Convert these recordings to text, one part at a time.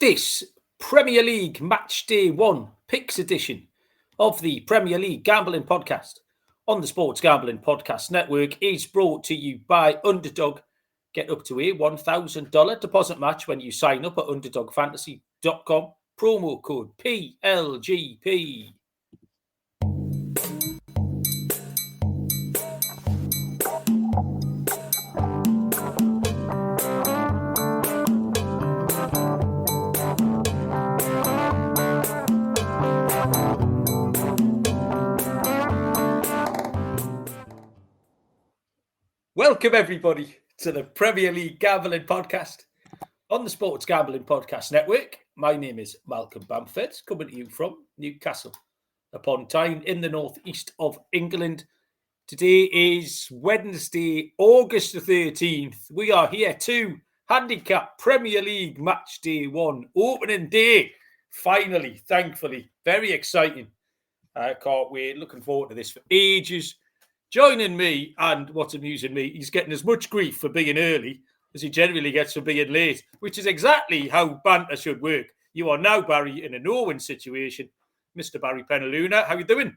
This Premier League Match Day 1 Picks edition of the Premier League Gambling Podcast on the Sports Gambling Podcast Network is brought to you by Underdog. Get up to a $1,000 deposit match when you sign up at underdogfantasy.com. Promo code PLGP. Welcome, everybody, to the Premier League Gambling Podcast on the Sports Gambling Podcast Network. My name is Malcolm Bamford, coming to you from Newcastle upon Tyne in the northeast of England. Today is Wednesday, August the 13th. We are here to handicap Premier League Match Day 1, opening day. Finally, thankfully, very exciting. I can't wait. Looking forward to this for ages. Joining me, and what's amusing me, he's getting as much grief for being early as he generally gets for being late, which is exactly how banter should work. You are now, Barry, in a no-win situation. Mr. Barry Penaluna, how you doing?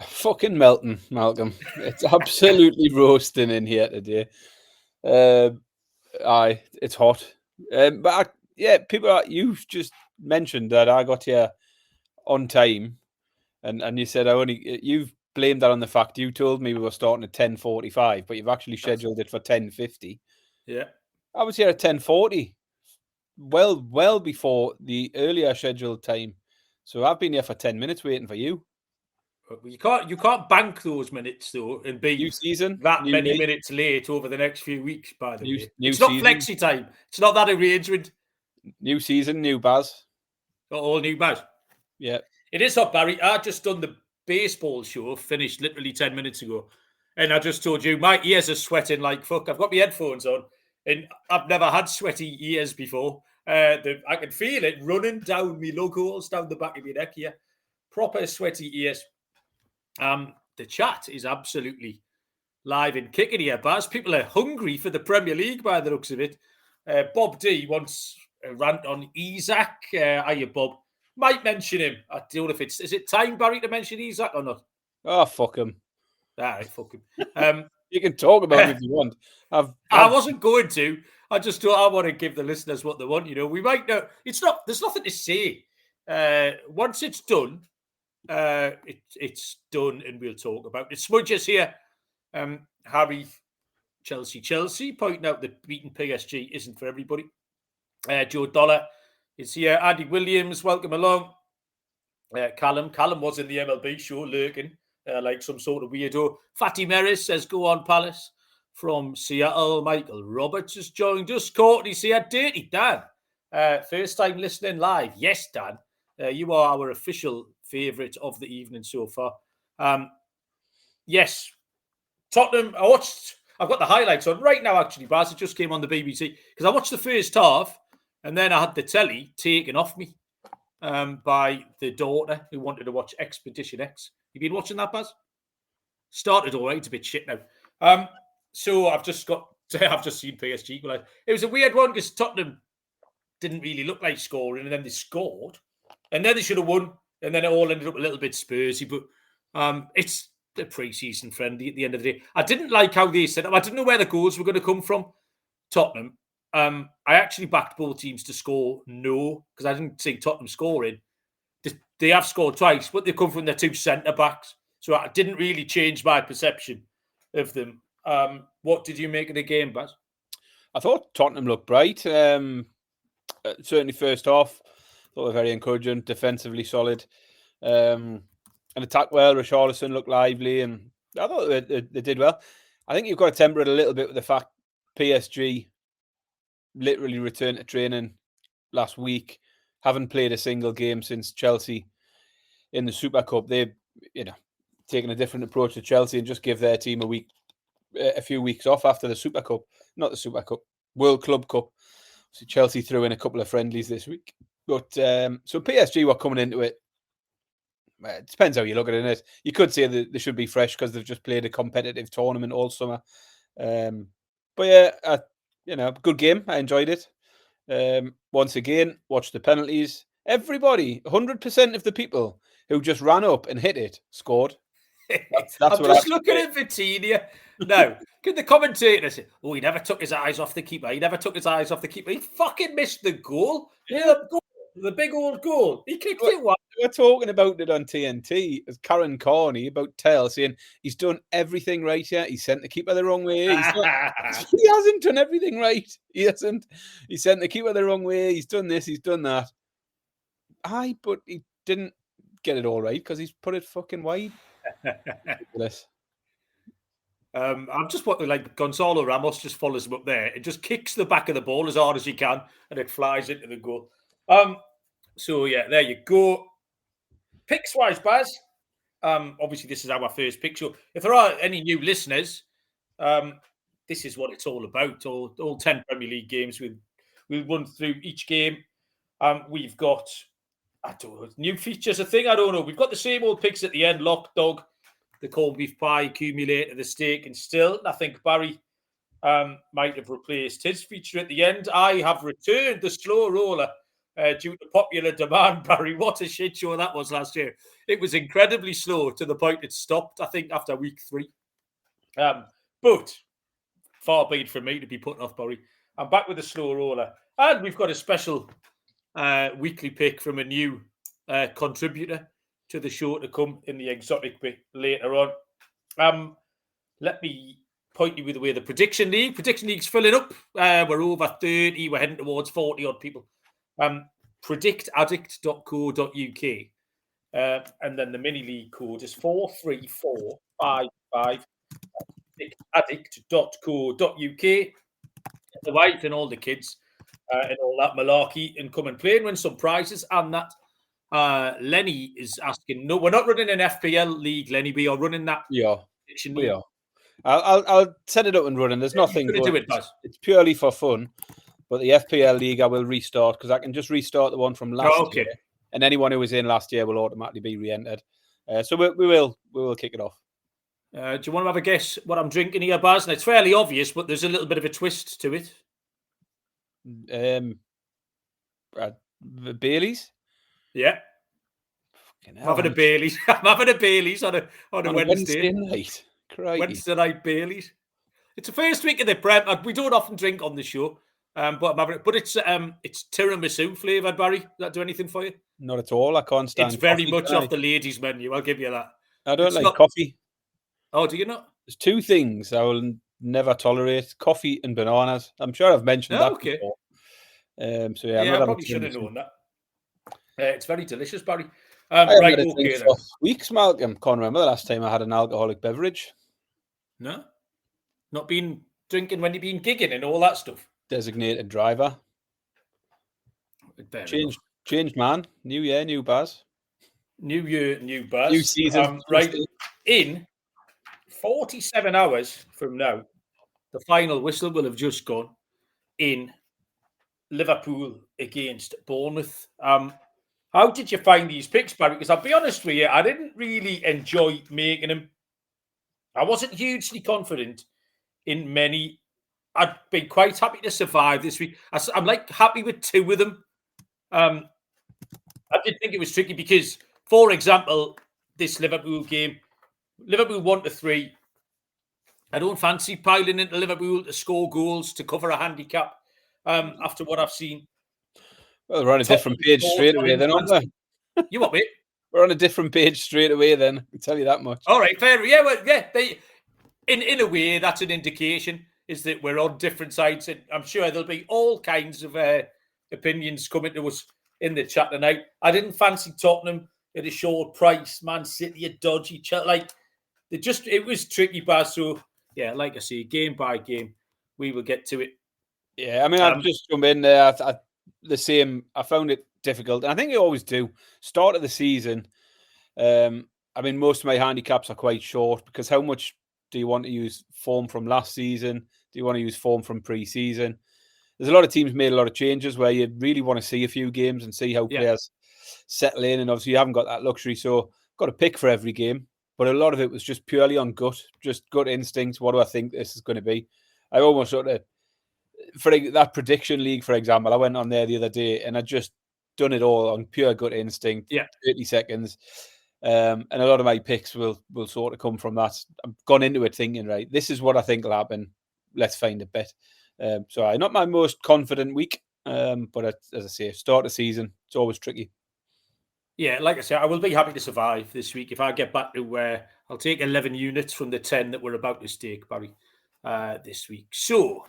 Fucking melting, Malcolm. It's absolutely roasting in here today. It's hot. You've just mentioned that I got here on time, and you said you've blamed that on the fact you told me we were starting at 10:45, but you've actually scheduled it for 10:50. Yeah. I was here at 10:40, well before the earlier scheduled time. So I've been here for 10 minutes waiting for you. You can't bank those minutes, though, and be new season, that new many league. Minutes late over the next few weeks, by the way. New it's not season. flexi time. It's not that arrangement. New season, new Baz. All new Baz. Yeah. It is hot, Barry. I just done the baseball show, finished literally 10 minutes ago. And I just told you, my ears are sweating like fuck. I've got my headphones on, and I've never had sweaty ears before. I can feel it running down my lug holes, down the back of my neck here. Proper sweaty ears. The chat is absolutely live and kicking here, Baz. People are hungry for the Premier League by the looks of it. Bob D wants a rant on Isaac. Hiya, Bob. Might mention him. I don't know if is it time, Barry, to mention Isaac or not? Oh, fuck him. All right, fuck him. You can talk about him if you want. I wasn't going to. I just thought I want to give the listeners what they want. You know, we might know. There's nothing to say. Once it's done, it's done, and we'll talk about it. Smudges here. Harry, Chelsea, pointing out that beating PSG isn't for everybody. Joe Dollar is here. Andy Williams, welcome along. Callum was in the MLB show, lurking like some sort of weirdo. Fatty Merris says, go on, Palace. From Seattle, Michael Roberts has joined us. Courtney's here. Dirty Dan, first time listening live. Yes, Dan, you are our official favourite of the evening so far. Yes, Tottenham, I've got the highlights on right now, actually, Baz. It just came on the BBC because I watched the first half and then I had the telly taken off me by the daughter who wanted to watch Expedition X. You been watching that, Baz? Started all right. It's a bit shit now. So I've just seen PSG. It was a weird one because Tottenham didn't really look like scoring, and then they scored, and then they should have won, and then it all ended up a little bit Spursy. But it's the pre-season friendly at the end of the day. I didn't like how they set up. I didn't know where the goals were going to come from. Tottenham. I actually backed both teams to score no, because I didn't see Tottenham scoring. They have scored twice, but they come from their two centre-backs. So I didn't really change my perception of them. What did you make of the game, Baz? I thought Tottenham looked bright. Certainly first half. Thought they were very encouraging, defensively solid. And attacked well. Richarlison looked lively, and I thought they did well. I think you've got to temper it a little bit with the fact PSG literally returned to training last week, haven't played a single game since Chelsea in the Super Cup. They've, taken a different approach to Chelsea and just give their team a few weeks off after the Super Cup. Not the Super Cup, World Club Cup. So Chelsea threw in a couple of friendlies this week. But so PSG were coming into it. It depends how you look at it. You could say that they should be fresh because they've just played a competitive tournament all summer. But yeah, good game. I enjoyed it. Once again, watch the penalties. Everybody, 100% of the people who just ran up and hit it scored. That's I'm what just looking at Vitinha. Now, can the commentator say, "Oh, he never took his eyes off the keeper. He never took his eyes off the keeper. He fucking missed the goal. Yeah, the big old goal. He kicked it one." We're talking about it on TNT as Karen Carney about Tell saying he's done everything right here. He sent the keeper the wrong way. He hasn't done everything right. He hasn't. He sent the keeper the wrong way. He's done this. He's done that. Aye, but he didn't get it all right because he's put it fucking wide. Ridiculous. I'm just watching like Gonzalo Ramos just follows him up there. It just kicks the back of the ball as hard as he can, and it flies into the goal. So yeah, there you go. Picks wise, Baz. Obviously, this is our first pick. So if there are any new listeners, this is what it's all about. All 10 Premier League games. We'll run through each game. We've got, I don't know, new features, a thing. I don't know. We've got the same old picks at the end. Lock dog, the corned beef pie, accumulator, the steak, and still. I think Barry might have replaced his feature at the end. I have returned the slow roller due to popular demand, Barry. What a shit show that was last year. It was incredibly slow to the point it stopped, I think, after week 3. But far be it from me to be put off, Barry. I'm back with the slow roller. And we've got a special weekly pick from a new contributor to the show to come in the exotic bit later on. Let me point you with the way the Prediction League. Prediction League's filling up. We're over 30. We're heading towards 40 odd people. Predictaddict.co.uk. And then the mini league code is 43455. Predictaddict.co.uk. The wife and all the kids and all that malarkey and come and play and win some prizes. And that Lenny is asking, no, we're not running an FPL league, Lenny. We are running that. Yeah, we are. I'll set it up and running. There's nothing. It's purely for fun. But the FPL league I will restart because I can just restart the one from last year, and anyone who was in last year will automatically be re-entered. So we will kick it off. Do you want to have a guess what I'm drinking here, Baz? And it's fairly obvious, but there's a little bit of a twist to it. Baileys. Yeah. I'm having a Baileys. I'm having a Baileys on a Wednesday night. Wednesday night Baileys. It's the first week of the Prem. We don't often drink on the show, but I'm having it. But it's tiramisu flavoured, Barry. Does that do anything for you? Not at all. I can't stand. It's very much off the ladies' menu. I'll give you that. I don't like coffee. Oh, do you not? There's 2 things I will never tolerate: coffee and bananas. I'm sure I've mentioned that before. So yeah, I probably should have known that. It's very delicious, Barry. Right, okay. For weeks, Malcolm. Can't remember the last time I had an alcoholic beverage. No, not been drinking when you've been gigging and all that stuff. Designated driver. Changed man. New year, new Baz. New year, new Baz. New season. Right. In 47 hours from now, the final whistle will have just gone in Liverpool against Bournemouth. How did you find these picks, Barry? Because I'll be honest with you, I didn't really enjoy making them. I wasn't hugely confident in many. I'd be quite happy to survive this week. I'm like happy with 2 of them. I did think it was tricky because, for example, this Liverpool game, Liverpool 1-3. I don't fancy piling into Liverpool to score goals to cover a handicap after what I've seen. Well, we're on a different page straight away then, aren't we? You what, mate? We're on a different page straight away then. I can tell you that much. All right, fair. Yeah, well, yeah. In a way, that's an indication is that we're on different sides. And I'm sure there'll be all kinds of opinions coming to us in the chat tonight. I didn't fancy Tottenham at a short price. Man City, a dodgy chat. Like, it was tricky, Baz. So, yeah, like I say, game by game, we will get to it. Yeah, I mean, I've just come in there. I found it difficult. And I think I always do. Start of the season, I mean, most of my handicaps are quite short because how much do you want to use form from last season? Do you want to use form from pre-season? There's a lot of teams made a lot of changes where you really want to see a few games and see how players settle in. And obviously you haven't got that luxury. So got to pick for every game. But a lot of it was just purely on gut instinct. What do I think this is going to be? I almost sort of for that prediction league, for example, I went on there the other day and I just done it all on pure gut instinct. Yeah. 30 seconds. And a lot of my picks will sort of come from that. I've gone into it thinking, right, this is what I think will happen. Let's find a bet. So not my most confident week, but as I say, start the season, it's always tricky. Yeah, like I said, I will be happy to survive this week if I get back to where I'll take 11 units from the 10 that we're about to stake, Barry, this week. So,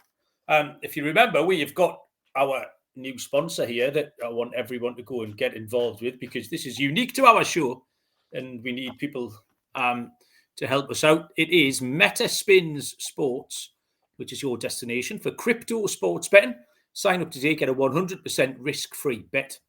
if you remember, we've got our new sponsor here that I want everyone to go and get involved with because this is unique to our show and we need people to help us out. It is Metaspins Sports, which is your destination for crypto sports betting. Sign up today, get a 100% risk-free bet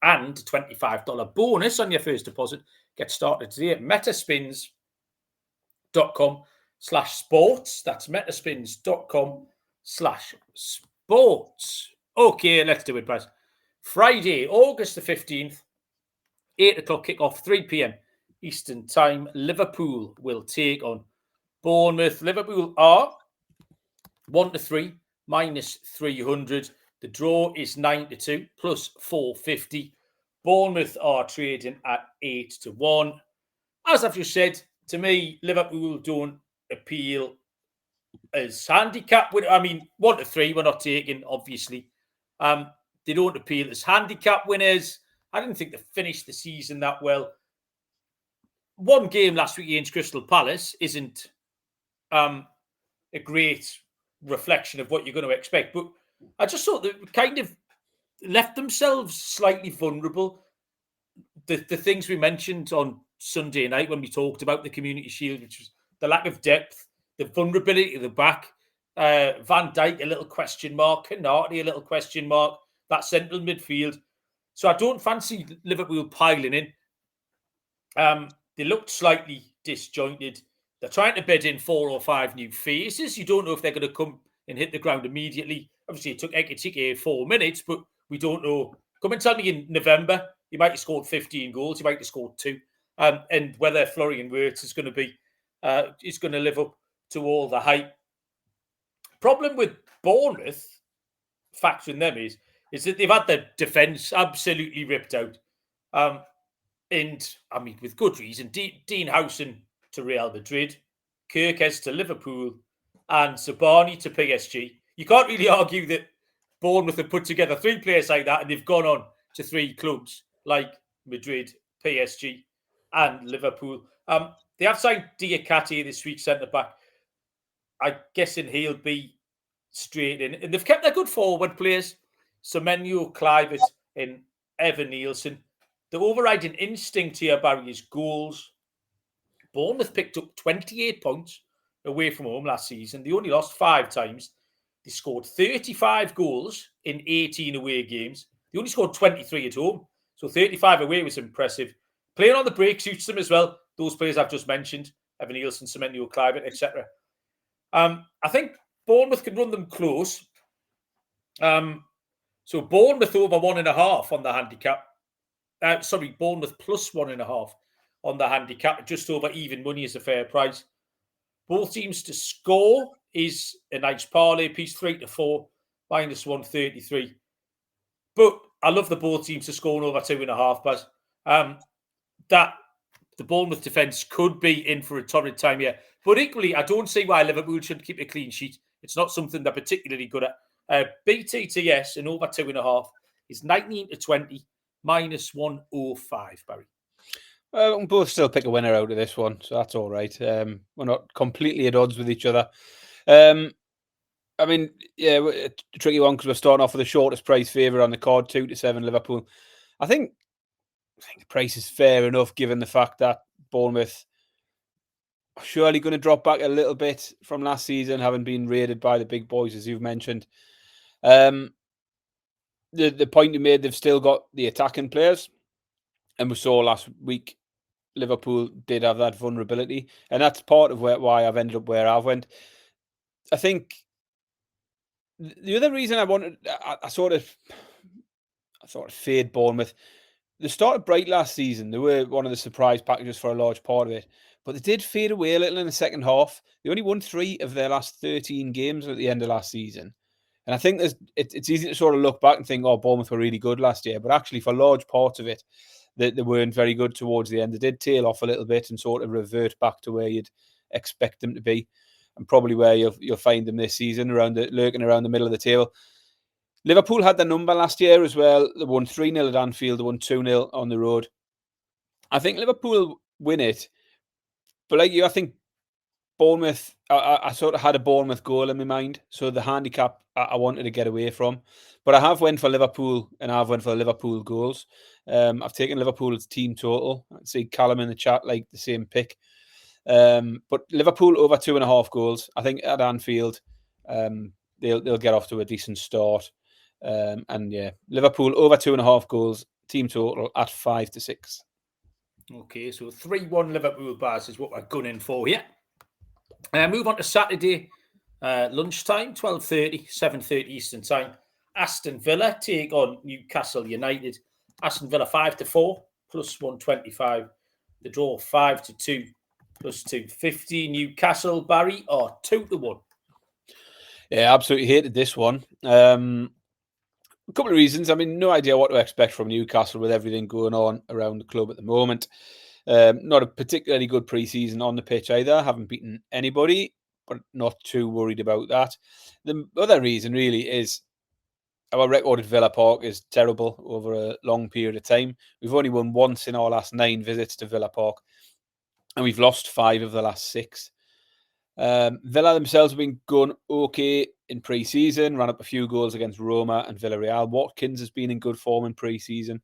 and $25 bonus on your first deposit. Get started today at metaspins.com/sports. That's metaspins.com/sports. Okay, let's do it, guys. Friday, August the 15th, 8 o'clock kickoff, 3 p.m. Eastern Time. Liverpool will take on Bournemouth. Liverpool are 1-3, -300. The draw is 9-2, +450. Bournemouth are trading at 8-1. As I've just said, to me, Liverpool don't appeal as handicap. I mean, 1-3, we're not taking, obviously. They don't appeal as handicap winners. I didn't think they finished the season that well. One game last week against Crystal Palace isn't a great reflection of what you're going to expect. But I just thought they kind of left themselves slightly vulnerable. The things we mentioned on Sunday night when we talked about the Community Shield, which was the lack of depth, the vulnerability of the back, Van Dijk, a little question mark, Canati, a little question mark, that central midfield. So I don't fancy Liverpool piling in. They looked slightly disjointed. They're trying to bed in 4 or 5 new faces. You don't know if they're going to come and hit the ground immediately. Obviously, it took Ekitike 4 minutes, but we don't know. Come and tell me in November, he might have scored 15 goals. He might have scored 2. And whether Florian Wirtz is going to be, is going to live up to all the hype. Problem with Bournemouth, factoring them is that they've had their defence absolutely ripped out. And, I mean, with good reason, Dean Howson to Real Madrid, Kirkes to Liverpool, and Zabani to PSG. You can't really argue that Bournemouth have put together 3 players like that and they've gone on to 3 clubs like Madrid, PSG, and Liverpool. They have signed Diakate this week, centre-back. I'm guessing he'll be straight in. And they've kept their good forward players, Semenyo, Kluivert, and Evan Nielsen. The overriding instinct here, Barry, is goals. Bournemouth picked up 28 points away from home last season. They only lost 5 times. They scored 35 goals in 18 away games. They only scored 23 at home. So 35 away was impressive. Playing on the break suits them as well. Those players I've just mentioned, Evan Nielsen, Semenyo, Kluivert, etc. I think Bournemouth can run them close. So Bournemouth over 1.5 on the handicap. Bournemouth plus 1.5 on the handicap. Just over even money is a fair price. Both teams to score is a nice parlay piece, 3-4, -133. But I love the both teams to score over 2.5. But that the Bournemouth defence could be in for a torrid time here. But equally, I don't see why Liverpool should keep a clean sheet. It's not something they're particularly good at. BTTS and over 2.5 is 19-20, -105, Barry. We can both still pick a winner out of this one, so that's all right. We're not completely at odds with each other. I mean, yeah, a tricky one because we're starting off with the shortest price favourite on the card, 2-7 Liverpool. I think the price is fair enough given the fact that Bournemouth are surely going to drop back a little bit from last season, having been raided by the big boys, as you've mentioned. The point you made, they've still got the attacking players. And we saw last week, Liverpool did have that vulnerability. And that's part of why I've ended up where I've went. I think the other reason I sort of fade Bournemouth. They started bright last season. They were one of the surprise packages for a large part of it. But they did fade away a little in the second half. They only won 3 of their last 13 games at the end of last season. And I think it's easy to sort of look back and think, oh, Bournemouth were really good last year. But actually, for large parts of it, they weren't very good towards the end. They did tail off a little bit and sort of revert back to where you'd expect them to be, and probably where you'll find them this season, lurking around the middle of the table. Liverpool had their number last year as well. They won 3-0 at Anfield. They won 2-0 on the road. I think Liverpool win it. But like you, I think Bournemouth, I sort of had a Bournemouth goal in my mind. So the handicap I wanted to get away from. But I have went for Liverpool, and I've went for Liverpool goals. I've taken Liverpool's team total. I see Callum in the chat like the same pick. But Liverpool over 2.5 goals. I think at Anfield, they'll get off to a decent start. And yeah, Liverpool over 2.5 goals, team total at 5-6. Okay, so 3-1 Liverpool bars is what we're gunning for here. Move on to Saturday lunchtime, 12:30, 7:30 Eastern time. Aston Villa take on Newcastle United. Aston Villa 5-4 plus 125. The draw 5-2 plus 250. Newcastle, Barry, are 2-1. Yeah, absolutely hated this one. A couple of reasons. I mean, no idea what to expect from Newcastle with everything going on around the club at the moment. Not a particularly good pre-season on the pitch either. Haven't beaten anybody, but not too worried about that. The other reason really is our record at Villa Park is terrible over a long period of time. We've only won once in our last 9 visits to Villa Park, and we've lost 5 of the last 6. Villa themselves have been going okay in pre-season, ran up a few goals against Roma and Villarreal. Watkins has been in good form in pre-season.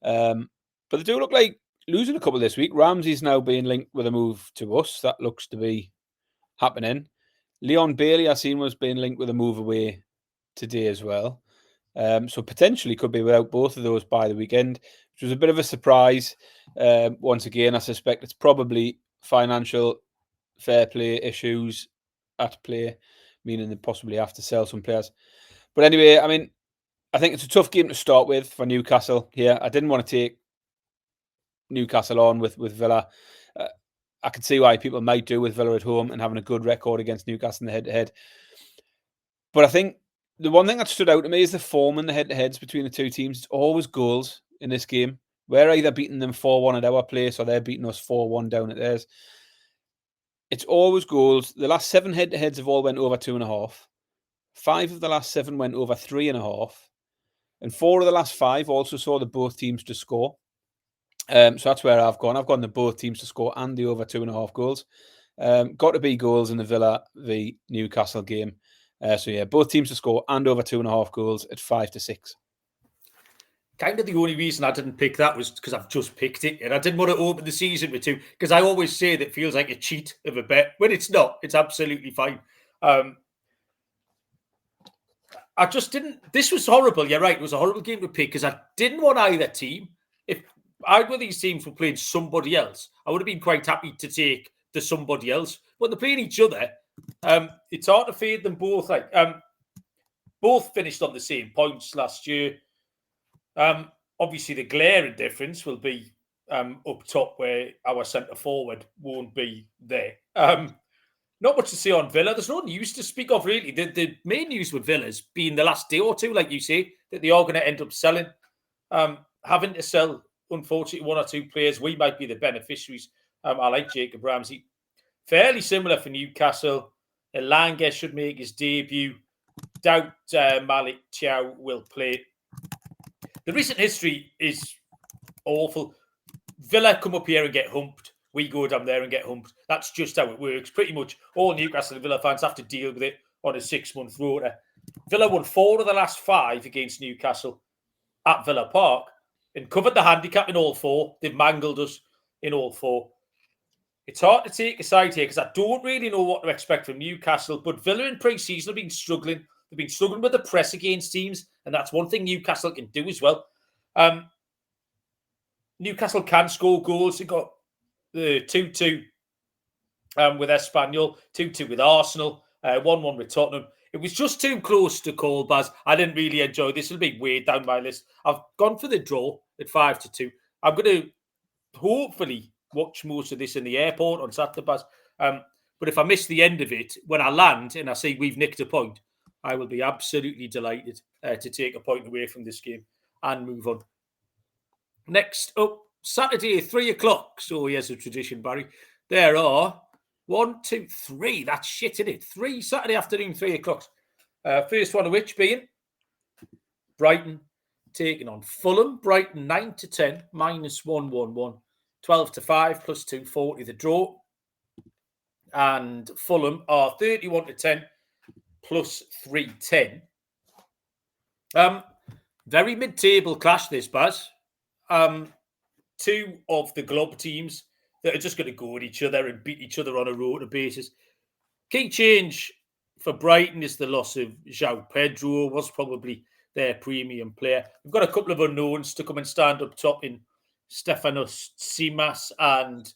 But they do look like losing a couple this week. Ramsey's now being linked with a move to us. That looks to be happening. Leon Bailey, I seen, was being linked with a move away today as well. So potentially could be without both of those by the weekend, which was a bit of a surprise. Once again, I suspect it's probably financial fair play issues at play, meaning they possibly have to sell some players. But anyway, I mean, I think it's a tough game to start with for Newcastle here. I didn't want to take Newcastle on with Villa. I can see why people might do with Villa at home and having a good record against Newcastle in the head-to-head. But I think the one thing that stood out to me is the form in the head-to-heads between the two teams. It's always goals in this game. We're either beating them 4-1 at our place or they're beating us 4-1 down at theirs. It's always goals. The last 7 head-to-heads have all went over 2.5. 5 of the last 7 went over 3.5. And 4 of the last 5 also saw the both teams to score. So that's where I've gone. I've gone the both teams to score and the over 2.5 goals. Got to be goals in the Villa v Newcastle game. So yeah, both teams to score and over 2.5 goals at 5-6. Kind of the only reason I didn't pick that was because I've just picked it, and I didn't want to open the season with 2, because I always say that it feels like a cheat of a bet when it's not. It's absolutely fine. I just didn't. This was horrible. You're right. It was a horrible game to pick because I didn't want either team. If either of these teams were playing somebody else, I would have been quite happy to take the somebody else. But they're playing each other. It's hard to fade them both. Like both finished on the same points last year. Obviously, the glaring difference will be up top where our centre forward won't be there. Not much to say on Villa. There's no news to speak of, really. The main news with Villa's been the last day or two, like you say, that they are going to end up selling. Having to sell, unfortunately, 1 or 2 players. We might be the beneficiaries. I like Jacob Ramsey. Fairly similar for Newcastle. Elanga should make his debut. Doubt Malik Thiaw will play. The recent history is awful. Villa come up here and get humped. We go down there and get humped. That's just how it works. Pretty much all Newcastle and Villa fans have to deal with it on a 6-month rota. Villa won 4 of the last 5 against Newcastle at Villa Park and covered the handicap in all 4. They've mangled us in all 4. It's hard to take a side here because I don't really know what to expect from Newcastle, but Villa in pre-season have been struggling. They've been struggling with the press against teams, and that's one thing Newcastle can do as well. Newcastle can score goals. They got the 2-2 with Espanyol, 2-2 with Arsenal, 1-1 with Tottenham. It was just too close to call, Baz. I didn't really enjoy this. It'll be way down my list. I've gone for the draw at 5-2. I'm going to hopefully watch most of this in the airport on Saturday, Baz. But if I miss the end of it, when I land and I see we've nicked a point, I will be absolutely delighted to take a point away from this game and move on. Next up, Saturday, 3 o'clock. So here's a tradition, Barry. There are 1, 2, 3. That's shit, isn't it? 3 Saturday afternoon, 3 o'clock. First one of which being Brighton taking on Fulham. Brighton 9-10, -111. 12-5, +240 the draw. And Fulham are 31-10, +310. Very mid-table clash this, Baz. 2 of the club teams that are just going to go at each other and beat each other on a rota basis. Key change for Brighton is the loss of João Pedro, was probably their premium player. We've got a couple of unknowns to come and stand up top in Stefanos Tsimas and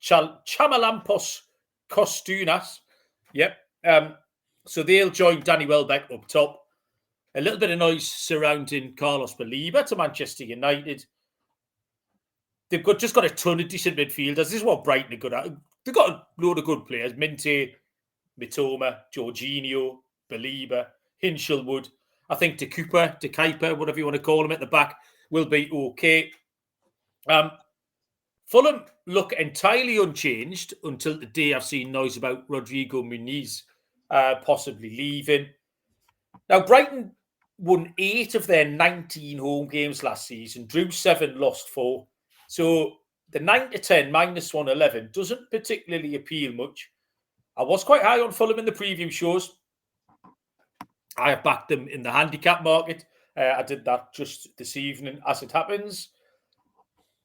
Chamalampos Kostunas. Yep. So they'll join Danny Welbeck up top. A little bit of noise surrounding Carlos Baleba to Manchester United. They've just got a ton of decent midfielders. This is what Brighton are good at. They've got a load of good players. Minte, Mitoma, Jorginho, Baleba, Hinchelwood. I think De Kuyper, whatever you want to call him at the back, will be okay. Fulham look entirely unchanged until today. I've seen noise about Rodrigo Muniz possibly leaving. Now, Brighton won 8 of their 19 home games last season, drew 7, lost 4. So the 9-10, -111 doesn't particularly appeal much. I was quite high on Fulham in the preview shows. I have backed them in the handicap market. I did that just this evening as it happens.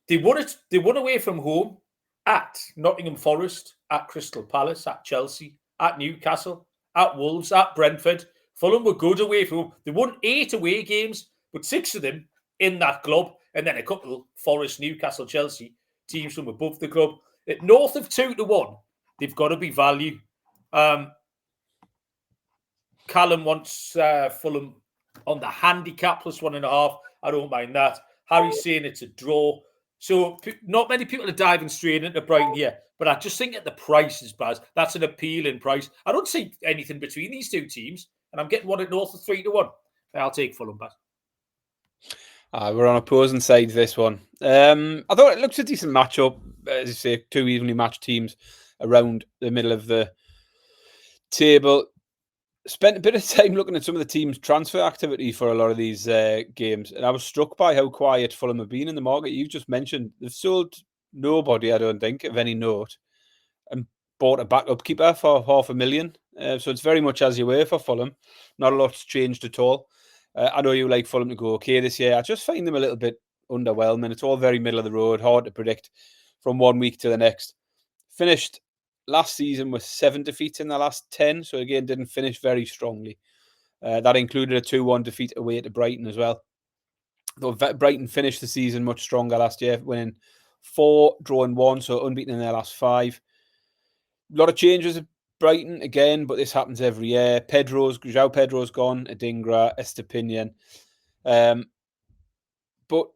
They won away from home at Nottingham Forest, at Crystal Palace, at Chelsea, at Newcastle, at Wolves, at Brentford. Fulham were good away from home. They won 8 away games, but 6 of them in that club, and then a couple, Forest, Newcastle, Chelsea, teams from above the club. At north of 2-1, they've got to be value. Callum wants Fulham on the handicap +1.5. I don't mind that. Harry's saying it's a draw. So not many people are diving straight into Brighton here, but I just think at the prices, Baz, that's an appealing price. I don't see anything between these two teams, and I'm getting one at north of 3-1. I'll take Fulham, Baz. We're on opposing sides this one. I thought it looks a decent matchup. As you say, 2 evenly matched teams around the middle of the table. Spent a bit of time looking at some of the teams' transfer activity for a lot of these games, and I was struck by how quiet Fulham have been in the market. You've just mentioned they've sold nobody, I don't think, of any note, and bought a backup keeper for $500,000. So it's very much as you were for Fulham. Not a lot's changed at all. I know you like Fulham to go okay this year. I just find them a little bit underwhelming. It's all very middle of the road, hard to predict from one week to the next. Finished last season with 7 defeats in the last 10, so again, didn't finish very strongly. That included a 2-1 defeat away to Brighton as well. Though Brighton finished the season much stronger last year, winning 4, drawing 1, so unbeaten in their last 5. A lot of changes at Brighton again, but this happens every year. João Pedro's gone, Adingra, Estepinian. But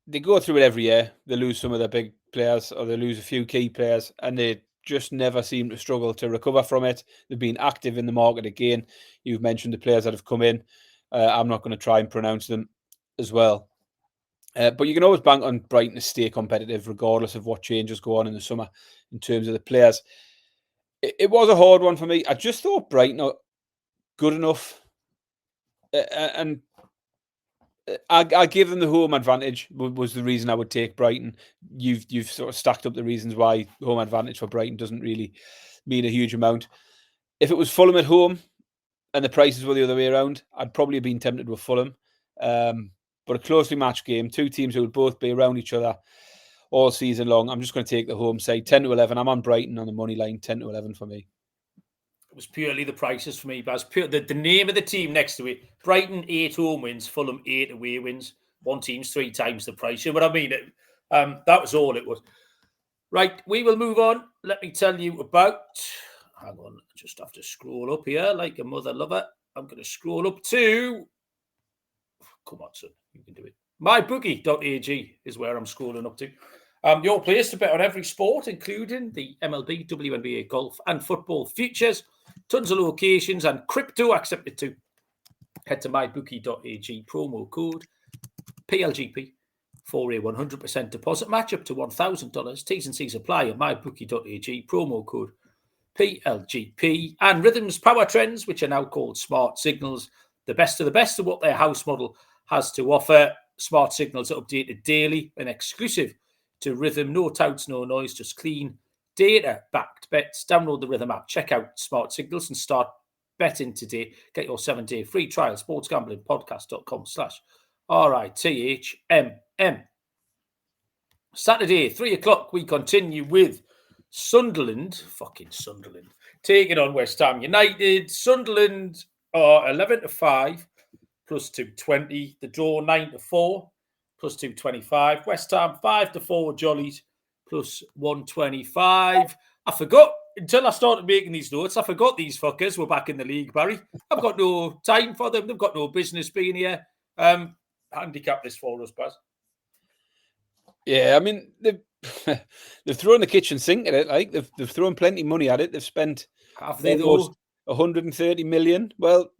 they go through it every year. They lose some of their big players, or they lose a few key players, and they just never seem to struggle to recover from it. They've been active in the market again. You've mentioned the players that have come in. I'm not going to try and pronounce them as well. But you can always bank on Brighton to stay competitive regardless of what changes go on in the summer in terms of the players. It was a hard one for me. I just thought Brighton are good enough. And I give them the home advantage was the reason I would take Brighton. You've sort of stacked up the reasons why home advantage for Brighton doesn't really mean a huge amount. If it was Fulham at home and the prices were the other way around, I'd probably have been tempted with Fulham. But a closely matched game, 2 teams who would both be around each other all season long. I'm just going to take the home side, 10-11. I'm on Brighton on the money line, 10-11 for me. It was purely the prices for me, but the name of the team next to it. Brighton 8 home wins, Fulham 8 away wins. One team's 3 times the price. You know what I mean? That was all it was. Right, we will move on. Let me tell you about... Hang on, I just have to scroll up here like a mother lover. I'm going to scroll up to... Come on, son. You can do it. MyBookie.ag is where I'm scrolling up to. Your place to bet on every sport, including the MLB, WNBA, golf, and football futures. Tons of locations and crypto accepted too. Head to mybookie.ag, promo code PLGP for a 100% deposit match up to $1,000. T's and C's apply at mybookie.ag, promo code PLGP. And Rhythm's Power Trends, which are now called Smart Signals, the best of what their house model has to offer. Smart Signals are updated daily and exclusive to Rhythm. No touts, no noise, just clean data-backed bets. Download the Rhythm app, check out Smart Signals and start betting today. Get your 7-day free trial. sportsgamblingpodcast.com/RITHMM. Saturday, 3 o'clock, we continue with Sunderland, taking on West Ham United. Sunderland are 11-5, plus 220. The draw 9-4, plus 225. West Ham 5-4 Jollies, plus 125. I forgot, until I started making these notes, I forgot these fuckers were back in the league, Barry. I've got no time for them. They've got no business being here. Handicap this for us, Baz. Yeah, I mean, they've thrown the kitchen sink at it. Like they've thrown plenty of money at it. They've spent almost 130 million. Well,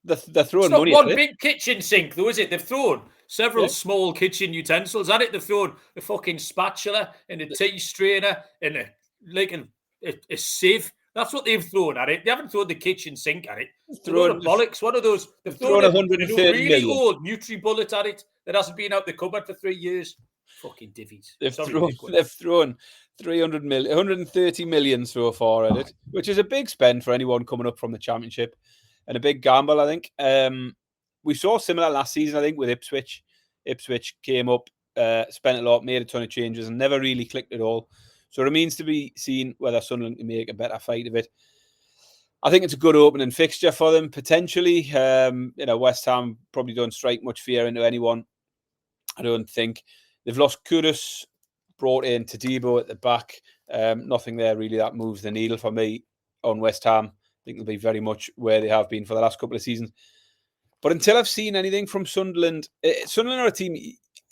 they're throwing money at it. It's not one big kitchen sink, though, is it? They've thrown several small kitchen utensils at it. They've thrown a fucking spatula and a tea strainer and a sieve. That's what they've thrown at it. They haven't thrown the kitchen sink at it. Thrown bollocks. One of those. They've thrown 130 really million. Old Nutri-Bullet at it that hasn't been out the cupboard for 3 years. Fucking divvies. They've thrown 300 million, 130 million so far at it, which is a big spend for anyone coming up from the Championship and a big gamble, I think. We saw similar last season, I think, with Ipswich. Ipswich came up, spent a lot, made a ton of changes, and never really clicked at all. So it remains to be seen whether Sunderland can make a better fight of it. I think it's a good opening fixture for them, potentially. West Ham probably don't strike much fear into anyone, I don't think. They've lost Kudus, brought in Tadibo at the back. Nothing there really that moves the needle for me on West Ham. I think they'll be very much where they have been for the last couple of seasons. But until I've seen anything from Sunderland, Sunderland are a team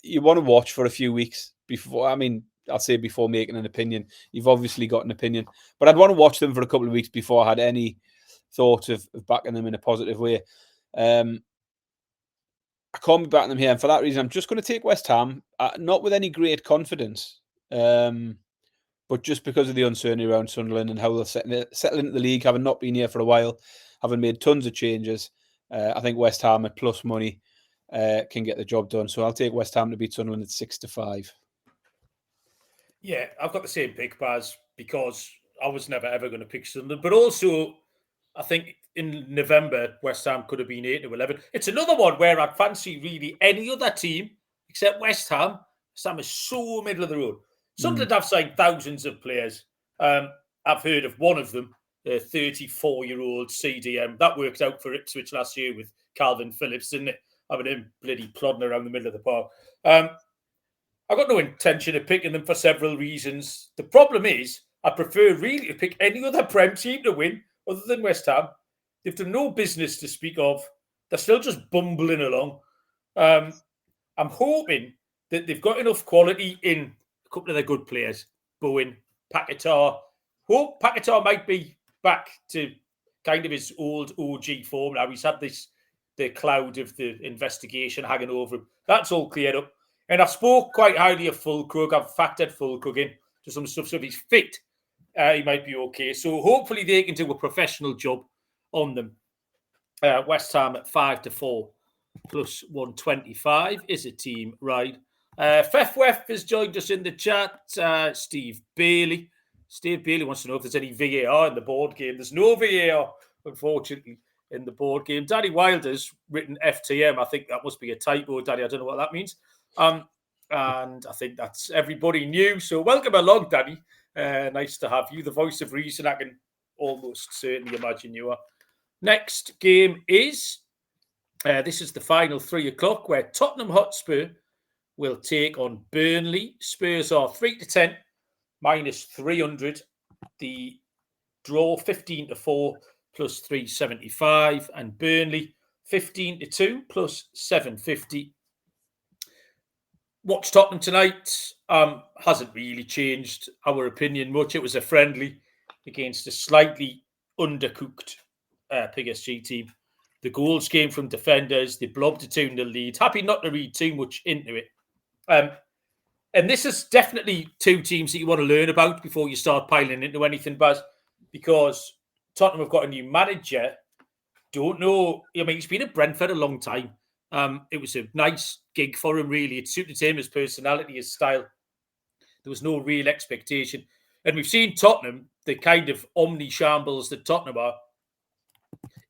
you want to watch for a few weeks before. I mean, I'll say before making an opinion. You've obviously got an opinion. But I'd want to watch them for a couple of weeks before I had any thoughts of backing them in a positive way. I can't be backing them here. And for that reason, I'm just going to take West Ham, not with any great confidence, but just because of the uncertainty around Sunderland and how they'll settle into the league, having not been here for a while, having made tons of changes. I think West Ham at plus money can get the job done. So I'll take West Ham to beat Sunderland at 6-5. Yeah, I've got the same pick, Baz, because I was never ever going to pick Sunderland. But also, I think in November, West Ham could have been 8-11. It's another one where I'd fancy really any other team except West Ham. West Ham is so middle of the road. Sunderland have signed thousands of players. I've heard of one of them, a 34-year-old CDM. That worked out for Ipswich last year with Calvin Phillips, didn't it? Having him bloody plodding around the middle of the park. I've got no intention of picking them for several reasons. The problem is, I prefer really to pick any other Prem team to win other than West Ham. They've done no business to speak of. They're still just bumbling along. I'm hoping that they've got enough quality in a couple of their good players. Bowen, Paquetá. Hope Paquetá might be back to kind of his old OG form now. He's had the cloud of the investigation hanging over him. That's all cleared up. And I spoke quite highly of Fulkrug. I've factored Fulkrug in to some stuff. So if he's fit, he might be okay. So hopefully they can do a professional job on them. West Ham at 5-4 plus 125 is a team ride. Fefwef has joined us in the chat. Steve Bailey. Steve Bailey wants to know if there's any VAR in the board game. There's no VAR, unfortunately, in the board game. Danny Wilder's written FTM. I think that must be a typo, Danny. I don't know what that means. And I think that's everybody new. So welcome along, Danny. Nice to have you. The voice of reason, I can almost certainly imagine you are. Next game is, this is the final 3 o'clock, where Tottenham Hotspur will take on Burnley. Spurs are 3-10, minus 300. The draw 15-4 plus 375, and Burnley 15-2 plus 750. Watch Tottenham tonight. Hasn't really changed our opinion much. It was a friendly against a slightly undercooked PSG team. The goals came from defenders. They blobbed a 2-0 lead. Happy not to read too much into it. And this is definitely two teams that you want to learn about before you start piling into anything, Baz, because Tottenham have got a new manager. Don't know. I mean, he's been at Brentford a long time. It was a nice gig for him, really. It suited him, his personality, his style. There was no real expectation. And we've seen Tottenham, the kind of omni-shambles that Tottenham are,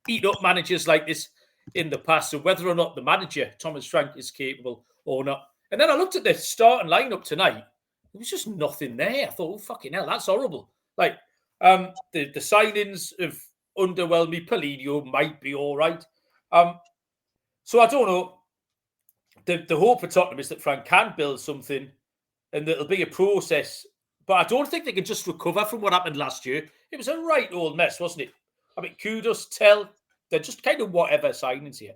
eat up managers like this in the past. So whether or not the manager, Thomas Frank, is capable or not. And then I looked at the starting lineup tonight. There was just nothing there. I thought, oh, fucking hell, that's horrible. Like, the signings of underwhelmed me. Paulinho might be all right. So I don't know. The hope for Tottenham is that Frank can build something and that it'll be a process. But I don't think they can just recover from what happened last year. It was a right old mess, wasn't it? I mean, kudos, they're just kind of whatever signings here.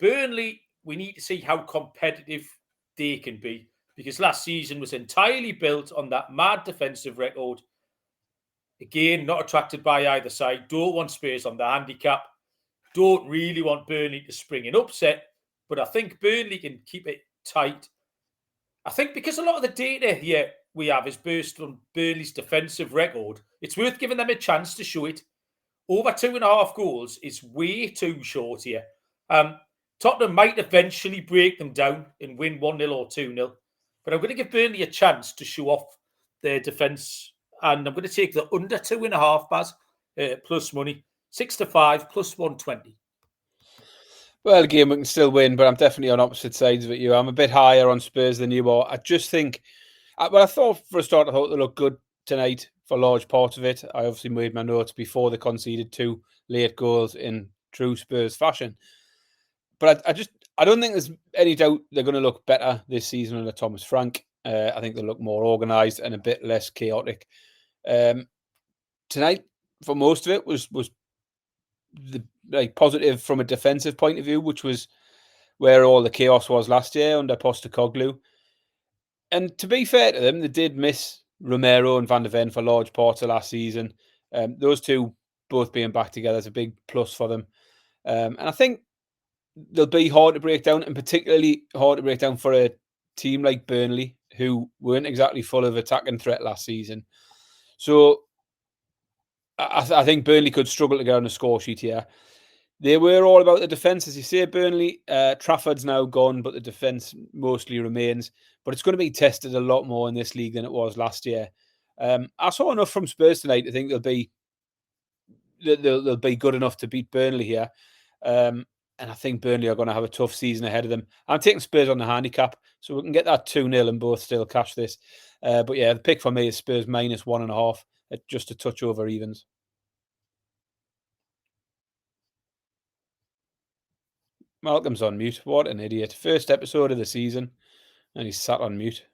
Burnley, we need to see how competitive they can be, because last season was entirely built on that mad defensive record. Again, not attracted by either side. Don't want Spurs on the handicap. Don't really want Burnley to spring an upset, but I think Burnley can keep it tight. I think because a lot of the data here we have is based on Burnley's defensive record, it's worth giving them a chance to show it. Over 2.5 goals is way too short here. Tottenham might eventually break them down and win 1-0 or 2-0, but I'm going to give Burnley a chance to show off their defence, and I'm going to take the under 2.5, Baz, plus money, 6-5, plus 120. Well, again, we can still win, but I'm definitely on opposite sides of it. I'm a bit higher on Spurs than you are. I just think, well, I thought for a start, I thought they looked good tonight for large parts of it. I obviously made my notes before they conceded 2 late goals in true Spurs fashion. But I don't think there's any doubt they're going to look better this season under Thomas Frank. I think they'll look more organised and a bit less chaotic. Tonight, for most of it, was the positive from a defensive point of view, which was where all the chaos was last year under Postecoglou. And to be fair to them, they did miss Romero and Van de Ven for large parts of last season. Those two both being back together is a big plus for them. And I think they'll be hard to break down, and particularly hard to break down for a team like Burnley, who weren't exactly full of attacking threat last season. So I think Burnley could struggle to get on the score sheet here. They were all about the defence, as you say, Burnley. Trafford's now gone, but the defence mostly remains. But it's going to be tested a lot more in this league than it was last year. I saw enough from Spurs tonight to think they'll be good enough to beat Burnley here. And I think Burnley are going to have a tough season ahead of them. I'm taking Spurs on the handicap, so we can get that 2-0 and both still cash this. But yeah, the pick for me is Spurs minus 1.5 at just a touch over evens. Malcolm's on mute. What an idiot. First episode of the season, and he's sat on mute.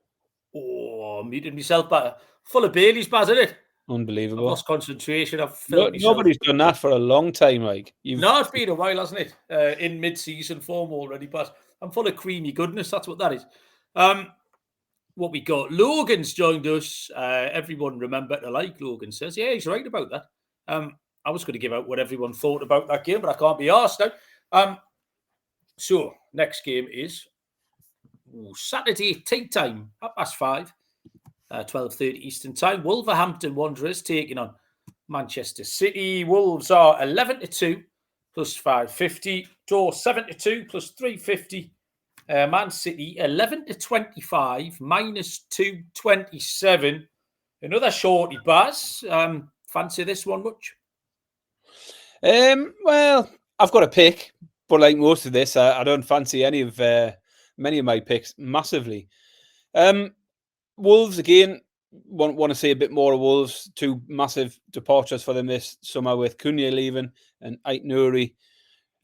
Oh, muted myself, but full of Baileys, Baz, isn't it? Unbelievable. I've lost concentration. I've filled myself. Nobody's done that for a long time, Mike. No, it's been a while, hasn't it? In mid-season form already, but I'm full of creamy goodness. That's what that is. What we got? Logan's joined us. Everyone remember to like, Logan says. Yeah, he's right about that. I was going to give out what everyone thought about that game, but I can't be asked now. So, next game is Saturday tea time, 5:30, 12:30 Eastern time. Wolverhampton Wanderers taking on Manchester City. Wolves are 11-2 plus 550. Draw 7-2 plus 350. Man City 11-25 minus 227. Another shorty, Baz. Fancy this one much? Well, I've got a pick, but like most of this, I don't fancy many of my picks massively. Wolves again. Want to see a bit more of Wolves. 2 massive departures for them this summer with Cunha leaving and Ait-Nouri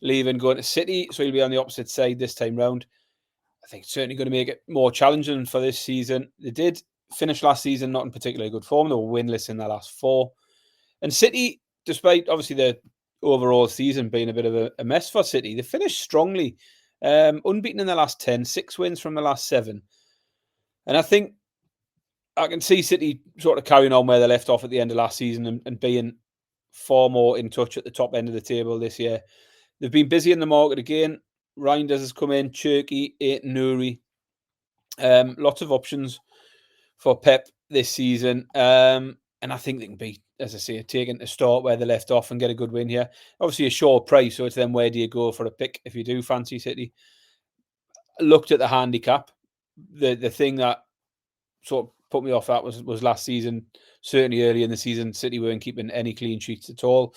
leaving, going to City. So he'll be on the opposite side this time round. I think it's certainly going to make it more challenging for this season. They did finish last season not in particularly good form. They were winless in their last 4. And City, despite obviously the overall season being a bit of a mess for City, they finished strongly. Unbeaten in their last 10, 6 wins from the last 7. And I think I can see City sort of carrying on where they left off at the end of last season and being far more in touch at the top end of the table this year. They've been busy in the market again. Reinders has come in, Cherky, Nouri. Lots of options for Pep this season. And I think they can be, as I say, taking to start where they left off and get a good win here. Obviously a short price, so it's then where do you go for a pick if you do fancy City? Looked at the handicap. The thing that sort of put me off that was last season, certainly early in the season, City weren't keeping any clean sheets at all.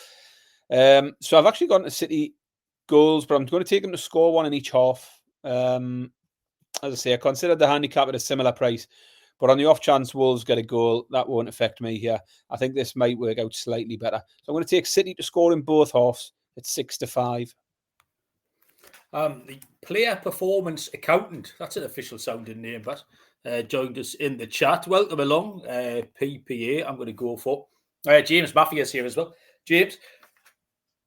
So I've actually gone to City goals, but I'm going to take them to score one in each half. As I say, I considered the handicap at a similar price, but on the off chance Wolves get a goal, that won't affect me here. I think this might work out slightly better. So I'm going to take City to score in both halves at 6-5. The player performance accountant, that's an official sounding name, but joined us in the chat. Welcome along, PPA. I'm going to go for James Mafia's here as well. James,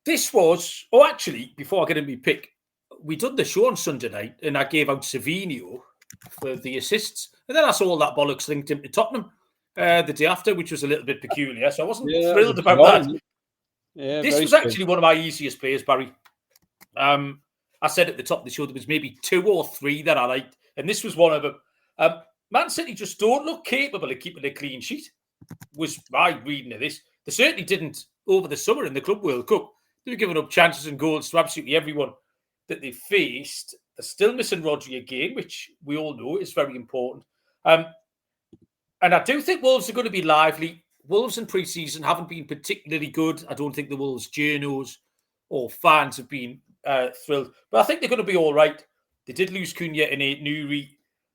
this was, actually, before I get into my pick, we did the show on Sunday night and I gave out Savinho for the assists. And then I saw all that bollocks linked him to Tottenham the day after, which was a little bit peculiar. So I wasn't thrilled about that. Yeah, this was actually one of my easiest players, Barry. I said at the top of the show there was maybe 2 or 3 that I liked, and this was one of them. Man City just don't look capable of keeping a clean sheet, was my reading of this. They certainly didn't over the summer in the Club World Cup. They were giving up chances and goals to absolutely everyone that they faced. They're still missing Rodri again, which we all know is very important. And I do think Wolves are going to be lively. Wolves in pre-season haven't been particularly good. I don't think the Wolves journos or fans have been thrilled. But I think they're going to be all right. They did lose Cunha and Nouri.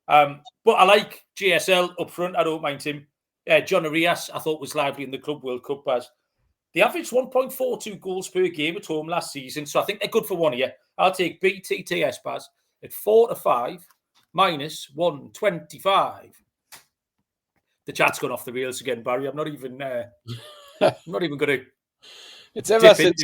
But I like JSL up front. I don't mind him. John Arias, I thought was lively in the Club World Cup. They averaged 1.42 goals per game at home last season. So I think they're good for one here. I'll take BTTS Baz at 4-5 minus 125. The chat's gone off the rails again, Barry. I'm not even going to. It's ever since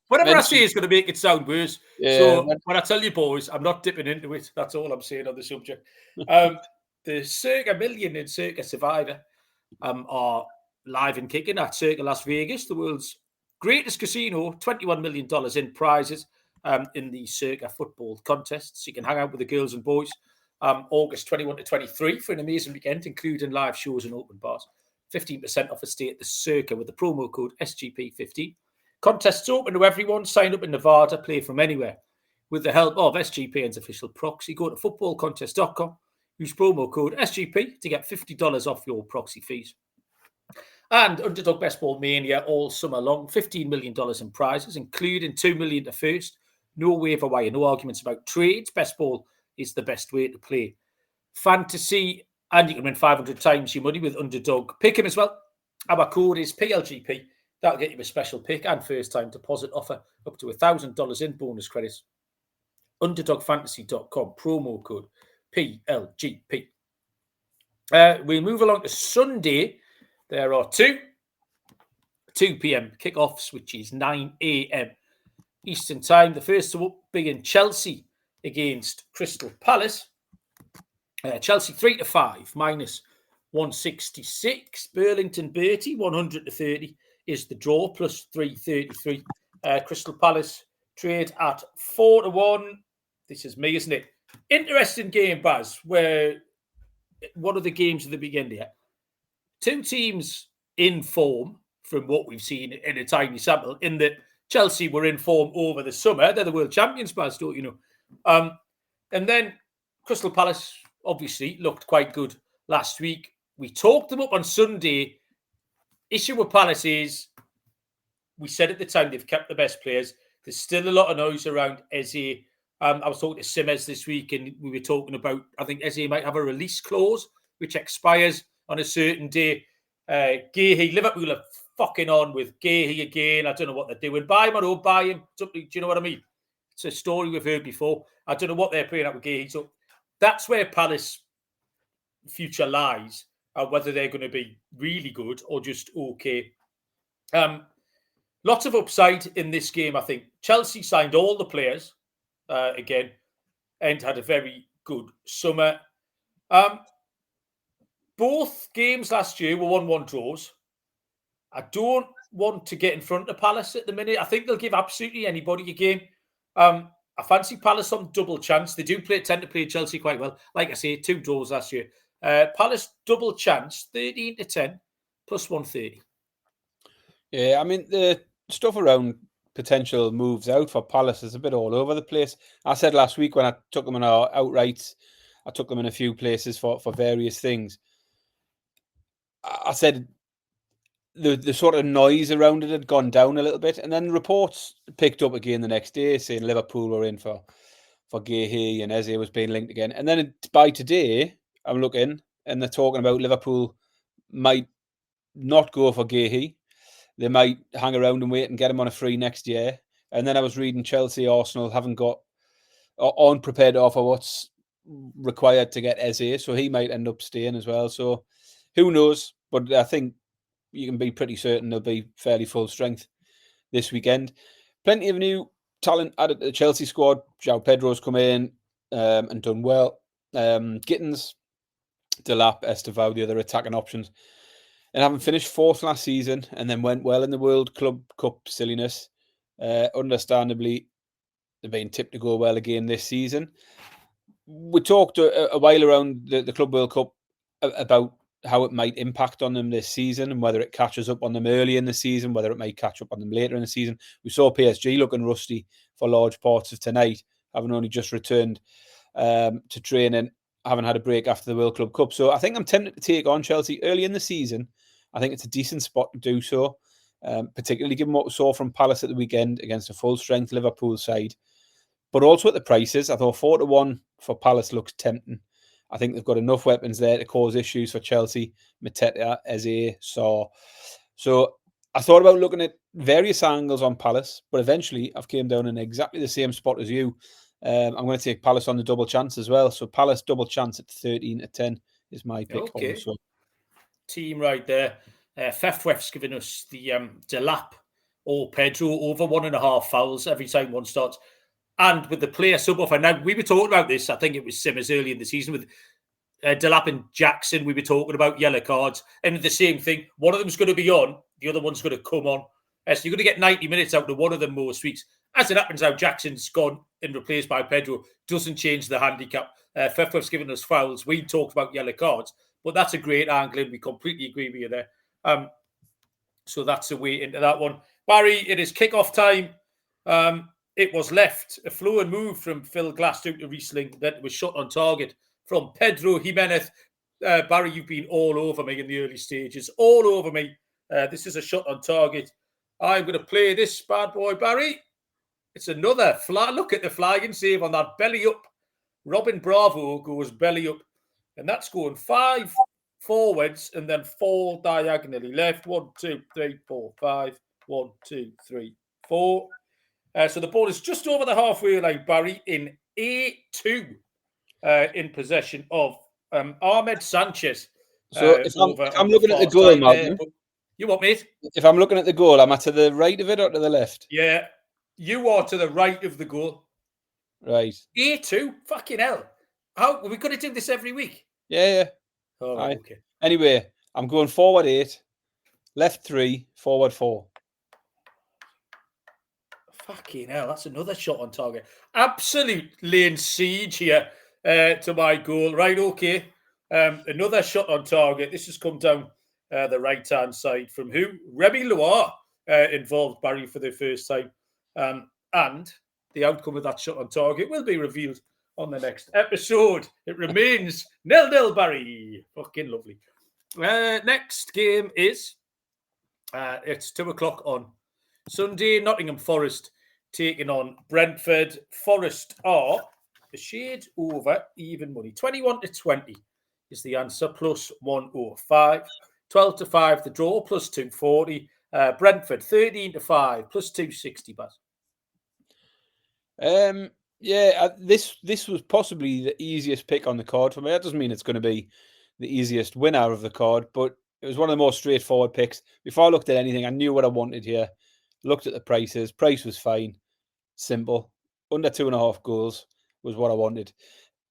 whatever I say is going to make it sound worse. Yeah, so when I tell you boys, I'm not dipping into it. That's all I'm saying on the subject. The Circa Million and Circa Survivor are live and kicking at Circa Las Vegas, the world's greatest casino. $21 million in prizes in the Circa football contests. You can hang out with the girls and boys. August 21 to 23 for an amazing weekend, including live shows and open bars. 15% off a stay at the Circa with the promo code SGP15. Contests open to everyone. Sign up in Nevada. Play from anywhere. With the help of SGPN's official proxy, go to footballcontest.com. Use promo code SGP to get $50 off your proxy fees. And Underdog Best Ball Mania all summer long. $15 million in prizes, including $2 million to first. No waiver wire, no arguments about trades. Best Ball is the best way to play fantasy. And you can win 500 times your money with Underdog. Pick him as well. Our code is PLGP. That'll get you a special pick and first-time deposit offer up to $1,000 in bonus credits. UnderdogFantasy.com. Promo code PLGP. We move along to Sunday. There are 2 p.m. kickoffs, which is 9 a.m. Eastern time. The first to being Chelsea against Crystal Palace. Chelsea 3-5 minus 166. Burlington Bertie 100-30 is the draw, plus 333. Crystal Palace trade at 4-1. This is me, isn't it? Interesting game, Baz, where one of the games of the beginning here. 2 teams in form from what we've seen in a tiny sample, in that Chelsea were in form over the summer. They're the world champions, Baz, don't you know? And then Crystal Palace obviously looked quite good last week. We talked them up on Sunday. Issue with Palace is, we said at the time, they've kept the best players. There's still a lot of noise around Eze. I was talking to Simez this week, and we were talking about, I think Eze might have a release clause, which expires on a certain day. Gahey, Liverpool are fucking on with Gahey again. I don't know what they're doing. Buy him or don't buy him. Do you know what I mean? It's a story we've heard before. I don't know what they're playing out with Gahey. So that's where Palace' future lies, whether they're going to be really good or just okay. Lots of upside in this game, I think. Chelsea signed all the players again and had a very good summer. Both games last year were 1-1 draws. I don't one to get in front of Palace at the minute. I think they'll give absolutely anybody a game. I fancy Palace on double chance. They do tend to play Chelsea quite well. Like I say, 2 draws last year. Palace double chance, 13-10, plus 130. Yeah, I mean, the stuff around potential moves out for Palace is a bit all over the place. I said last week when I took them in our outrights, I took them in a few places for various things. I said the sort of noise around it had gone down a little bit, and then reports picked up again the next day saying Liverpool were in for Guehi and Eze was being linked again. And then by today, I'm looking and they're talking about Liverpool might not go for Guehi. They might hang around and wait and get him on a free next year. And then I was reading Chelsea, Arsenal haven't got or aren't prepared to offer what's required to get Eze, so he might end up staying as well. So who knows? But I think you can be pretty certain they'll be fairly full strength this weekend. Plenty of new talent added to the Chelsea squad. João Pedro's come in and done well. Gittins, Delap, Estevao, the other attacking options. And having finished 4th last season and then went well in the World Club Cup silliness, understandably, they're being tipped to go well again this season. We talked a while around the Club World Cup about how it might impact on them this season and whether it catches up on them early in the season, whether it might catch up on them later in the season. We saw PSG looking rusty for large parts of tonight, having only just returned to training, having had a break after the World Club Cup. So I think I'm tempted to take on Chelsea early in the season. I think it's a decent spot to do so, particularly given what we saw from Palace at the weekend against a full-strength Liverpool side. But also at the prices, I thought 4-1 for Palace looks tempting. I think they've got enough weapons there to cause issues for Chelsea, Mateta, Eze, Saw. So I thought about looking at various angles on Palace, but eventually I've came down in exactly the same spot as you. I'm going to take Palace on the double chance as well. So Palace double chance at 13-10 is my pick. Okay. Also. Team right there. Fefwef's giving us the Delap or Pedro over 1.5 fouls every time one starts. And with the player sub-offer, now we were talking about this, I think it was Simmers early in the season with Delap and Jackson, we were talking about yellow cards. And the same thing, one of them's going to be on, the other one's going to come on. So you're going to get 90 minutes out of one of them most weeks. As it happens now, Jackson's gone and replaced by Pedro. Doesn't change the handicap. Fefwef's giving us fouls. We talked about yellow cards, but that's a great angle and we completely agree with you there. So that's a way into that one. Barry, it is kick-off time. It was left a flow and move from Phil Glass to Riesling. That was shot on target from Pedro Jimenez. Barry, you've been all over me in the early stages. All over me. This is a shot on target. I'm going to play this bad boy, Barry. It's another fly. Look at the flying save on that belly up. Robin Bravo goes belly up. And that's going 5 forwards and then 4 diagonally left. 1, 2, 3, 4, 5. 1, 2, 3, 4. So the ball is just over the halfway line, Barry, in A2 in possession of Ahmed Sanchez. So if I'm looking at the goal, Malcolm, you what, mate? If I'm looking at the goal, am I to the right of it or to the left? Yeah, you are to the right of the goal. Right. A2? Fucking hell. How we could have done this every week? Yeah. Oh, right, okay. Anyway, I'm going forward 8, left 3, forward 4. Fucking hell, that's another shot on target. Absolute lane siege here to my goal. Right, okay. Another shot on target. This has come down the right-hand side from who? Remy Loire involved, Barry, for the first time. And the outcome of that shot on target will be revealed on the next episode. It remains 0-0, Barry. Fucking lovely. Next game is, it's 2:00 on Sunday. Nottingham Forest taking on Brentford. Forest are a shade over even money. 21-20 is the answer, plus 105. 12-5 the draw, plus 240. Brentford 13-5, plus 260. Baz. This was possibly the easiest pick on the card for me. That doesn't mean it's going to be the easiest winner of the card, but it was one of the more straightforward picks. Before I looked at anything, I knew what I wanted here. Looked at the prices. Price was fine. Simple. Under 2.5 goals was what I wanted.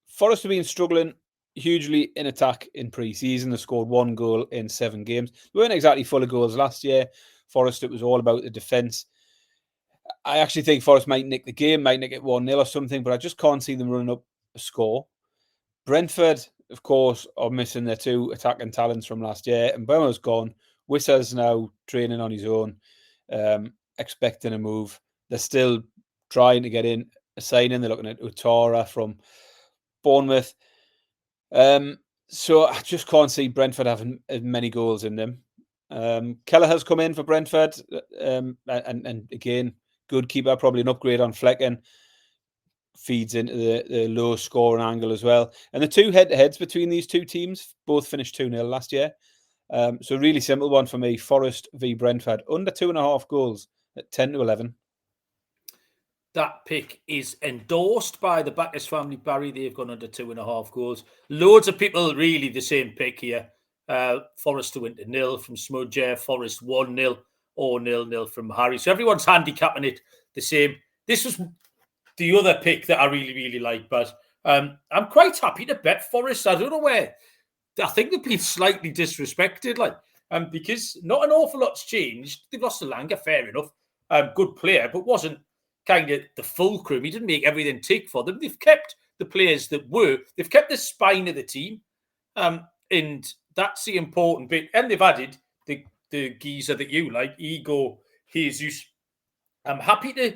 Forest have been struggling hugely in attack in pre-season. They scored 1 goal in 7 games. They weren't exactly full of goals last year. Forest, it was all about the defence. I actually think Forest might nick the game, might nick it 1-0 or something, but I just can't see them running up a score. Brentford, of course, are missing their 2 attacking talents from last year, and Burma's gone. Wissa's now training on his own, expecting a move. They're still trying to get in a signing. They're looking at Utara from Bournemouth. So I just can't see Brentford having as many goals in them. Keller has come in for Brentford, and again, good keeper, probably an upgrade on Flecken. Feeds into the low scoring angle as well. And the 2 head-to-heads between these 2 teams both finished 2-0 last year. So really simple one for me. Forest v Brentford, under 2.5 goals at 10-11. That pick is endorsed by the Backus family, Barry. They've gone under 2.5 goals. Loads of people really the same pick here. Forest to win to 0 from Smudger. Forest 1-0 or 0-0 from Harry. So everyone's handicapping it the same. This was the other pick that I really, really like, but I'm quite happy to bet Forest. I don't know where. I think they've been slightly disrespected, because not an awful lot's changed. They've lost Alanga, fair enough. Good player, but wasn't kind of the fulcrum. He didn't make everything tick for them. They've kept the players that were. They've kept the spine of the team, and that's the important bit. And they've added the geezer that you like, Igor Jesus. I'm happy to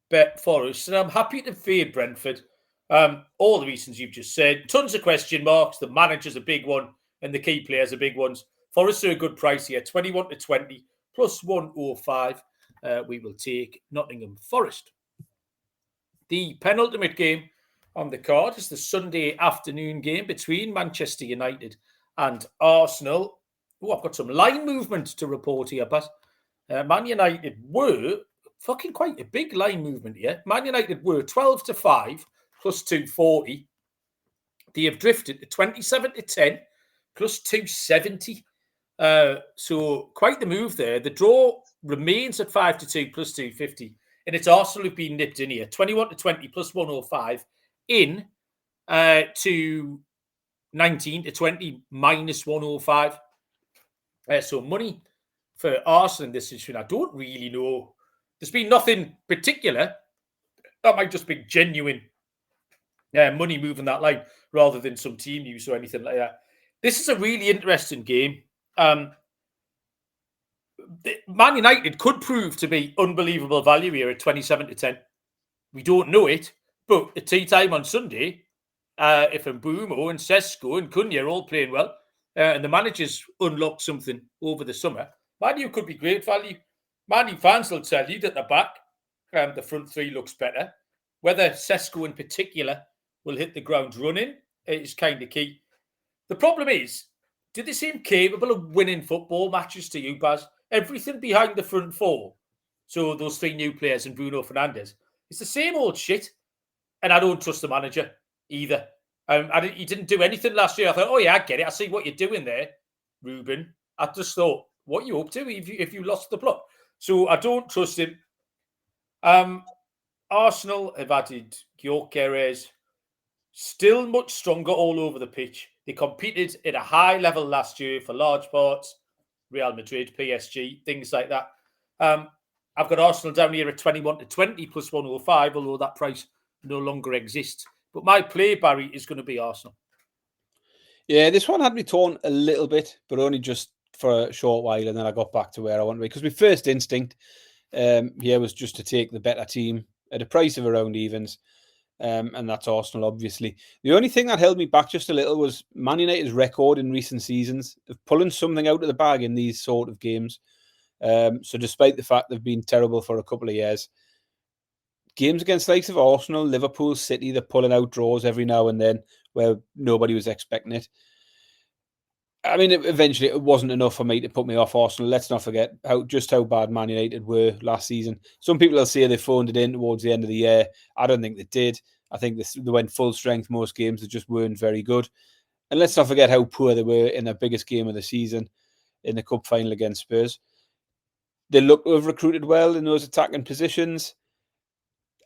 bet Forest, and I'm happy to fade Brentford. All the reasons you've just said. Tons of question marks. The manager's a big one, and the key players are big ones. Forest are a good price here, 21-20 plus 105. We will take Nottingham Forest. The penultimate game on the card is the Sunday afternoon game between Manchester United and Arsenal. Oh, I've got some line movement to report here, but Man United were fucking quite a big line movement here. Man United were 12-5 plus 240. They have drifted to 27-10 plus 270. So quite the move there. The draw remains at 5-2 plus 250. And it's Arsenal who've been nipped in here. 21-20 plus 105 in to 19-20 minus 105. So money for Arsenal in this situation. I don't really know. There's been nothing particular. That might just be genuine money moving that line rather than some team use or anything like that. This is a really interesting game. Man United could prove to be unbelievable value here at 27-10. We don't know it, but at tea time on Sunday, if Mbumo and Sesko and Cunha are all playing well, and the managers unlocked something over the summer, Man U could be great value. Man U fans will tell you that the back, the front 3 looks better. Whether Sesko in particular will hit the ground running is kind of key. The problem is, do they seem capable of winning football matches to you, Baz? Everything behind the front 4, so those 3 new players and Bruno Fernandes, it's the same old shit. And I don't trust the manager either. He didn't do anything last year. I thought, oh yeah, I get it. I see what you're doing there, Ruben. I just thought, what are you up to if you lost the plot? So I don't trust him. Arsenal have added Gyökeres, still much stronger all over the pitch. They competed at a high level last year for large parts. Real Madrid, PSG, things like that. I've got Arsenal down here at 21-20 plus 105, although that price no longer exists. But my play, Barry, is going to be Arsenal. Yeah, this one had me torn a little bit, but only just for a short while, and then I got back to where I want to be. Because my first instinct here was just to take the better team at a price of around evens. And that's Arsenal, obviously. The only thing that held me back just a little was Man United's record in recent seasons of pulling something out of the bag in these sort of games. So despite the fact they've been terrible for a couple of years, games against the likes of Arsenal, Liverpool, City, they're pulling out draws every now and then where nobody was expecting it. I mean, eventually it wasn't enough for me to put me off Arsenal. Let's not forget how bad Man United were last season. Some people will say they phoned it in towards the end of the year. I don't think they did. I think they went full strength most games. They just weren't very good. And let's not forget how poor they were in their biggest game of the season in the cup final against Spurs. They look to have recruited well in those attacking positions.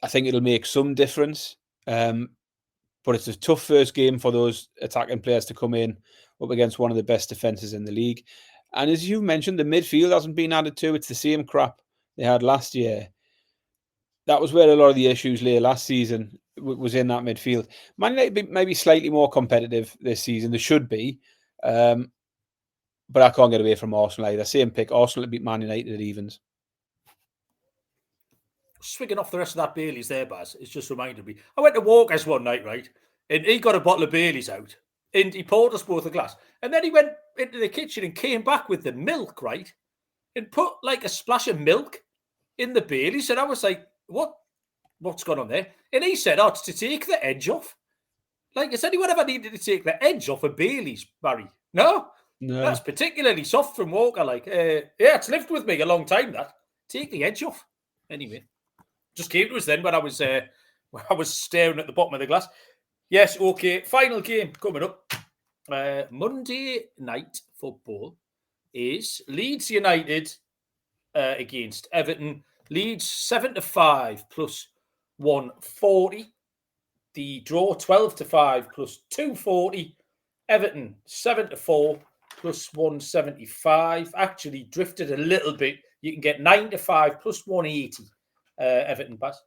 I think it'll make some difference. But it's a tough first game for those attacking players to come in up against one of the best defences in the league. And as you mentioned, the midfield hasn't been added to. It's the same crap they had last year. That was where a lot of the issues lay last season, was in that midfield. Man United maybe slightly more competitive this season. They should be. But I can't get away from Arsenal either. Same pick. Arsenal to beat Man United at evens. Swigging off the rest of that Bailey's there, Baz, it's just reminded me. I went to Walker's one night, right? And he got a bottle of Bailey's out. And he poured us both a glass. And then he went into the kitchen and came back with the milk, right? And put like a splash of milk in the Bailey's. And I was like, what's going on there? And he said, it's to take the edge off. Like, has anyone ever needed to take the edge off a Bailey's, Barry? No? That's particularly soft from Walker. Like, it's lived with me a long time, that. Take the edge off. Anyway, just came to us then when I was staring at the bottom of the glass. Yes, okay. Final game coming up. Monday night football is Leeds United against Everton. Leeds 7-5 plus 140. The draw 12-5 plus 240. Everton 7-4 plus 175. Actually drifted a little bit. You can get 9-5 plus 180. Everton pass.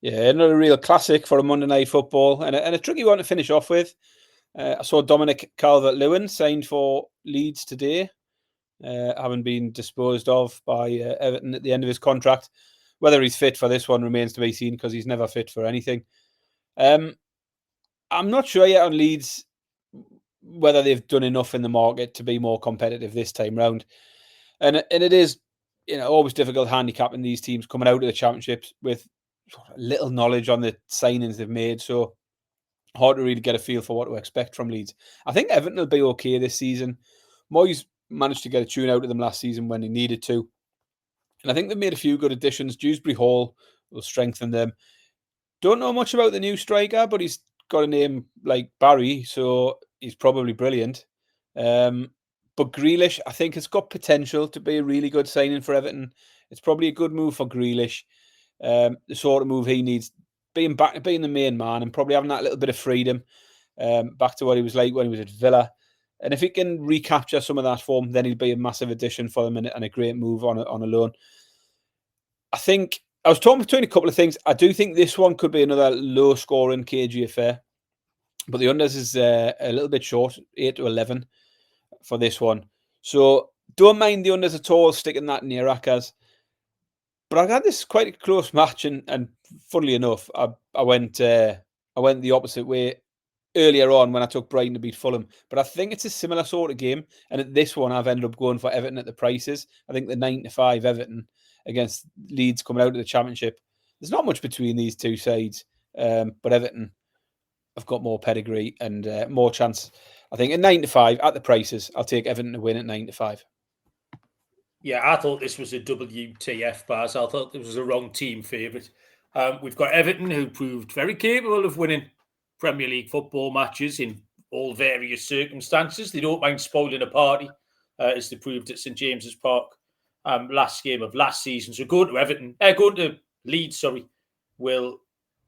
Yeah, another real classic for a Monday night football, and a tricky one to finish off with. I saw Dominic Calvert-Lewin signed for Leeds today, having been disposed of by Everton at the end of his contract. Whether he's fit for this one remains to be seen, because he's never fit for anything. I'm not sure yet on Leeds whether they've done enough in the market to be more competitive this time round. And it is, always difficult handicapping these teams coming out of the championships with little knowledge on the signings they've made. So hard to really get a feel for what to expect from Leeds. I think Everton will be okay this season. Moyes managed to get a tune out of them last season when he needed to. And I think they've made a few good additions. Dewsbury Hall will strengthen them. Don't know much about the new striker, but he's got a name like Barry, so he's probably brilliant. But Grealish, I think, has got potential to be a really good signing for Everton. It's probably a good move for Grealish. The sort of move he needs, being the main man and probably having that little bit of freedom, back to what he was like when he was at Villa. And if he can recapture some of that form, then he'd be a massive addition for them and a great move on a loan. I think I was torn between a couple of things. I do think this one could be another low-scoring cagey affair, but the unders is a little bit short, 8-11 for this one. So don't mind the unders at all, sticking that near Akas. But I had this quite a close match, and funnily enough, I went the opposite way earlier on when I took Brighton to beat Fulham. But I think it's a similar sort of game, and at this one I've ended up going for Everton at the prices. I think the 9-5 Everton against Leeds coming out of the Championship. There's not much between these two sides, but Everton have got more pedigree and more chance. I think at 9-5 at the prices, I'll take Everton to win at 9-5. Yeah, I thought this was a WTF, Baz. I thought it was a wrong team favourite. We've got Everton, who proved very capable of winning Premier League football matches in all various circumstances. They don't mind spoiling a party, as they proved at St James's Park last game of last season. So going to Leeds, will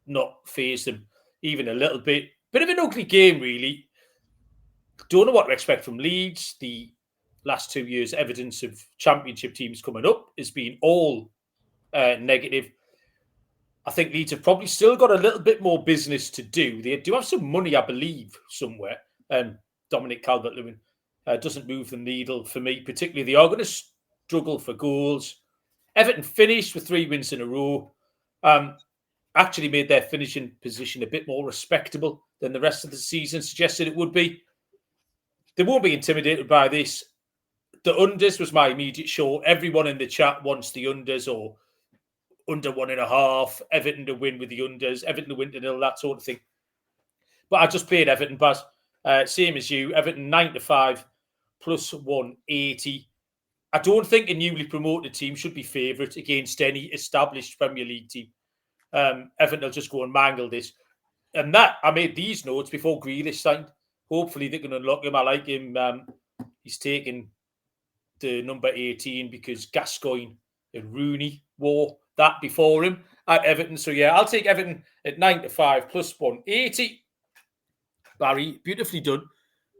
not faze them even a little bit. Bit of an ugly game, really. Don't know what to expect from Leeds. The last 2 years, evidence of championship teams coming up has been all negative. I think Leeds have probably still got a little bit more business to do. They do have some money, I believe, somewhere. Dominic Calvert-Lewin doesn't move the needle for me, particularly. They are going to struggle for goals. Everton finished with 3 wins in a row. Actually made their finishing position a bit more respectable than the rest of the season suggested it would be. They won't be intimidated by this. The unders was my immediate short. Everyone in the chat wants the unders or under 1.5. Everton to win with the unders. Everton to win to 0, that sort of thing. But I just played Everton, Baz. Same as you. Everton 9-5 plus 180. I don't think a newly promoted team should be favourite against any established Premier League team. Everton will just go and mangle this. And that, I made these notes before Grealish signed. Hopefully they can unlock him. I like him. He's taking the number 18 because Gascoigne and Rooney wore that before him at Everton. So yeah, I'll take Everton at 9-5 plus 180. Barry, beautifully done.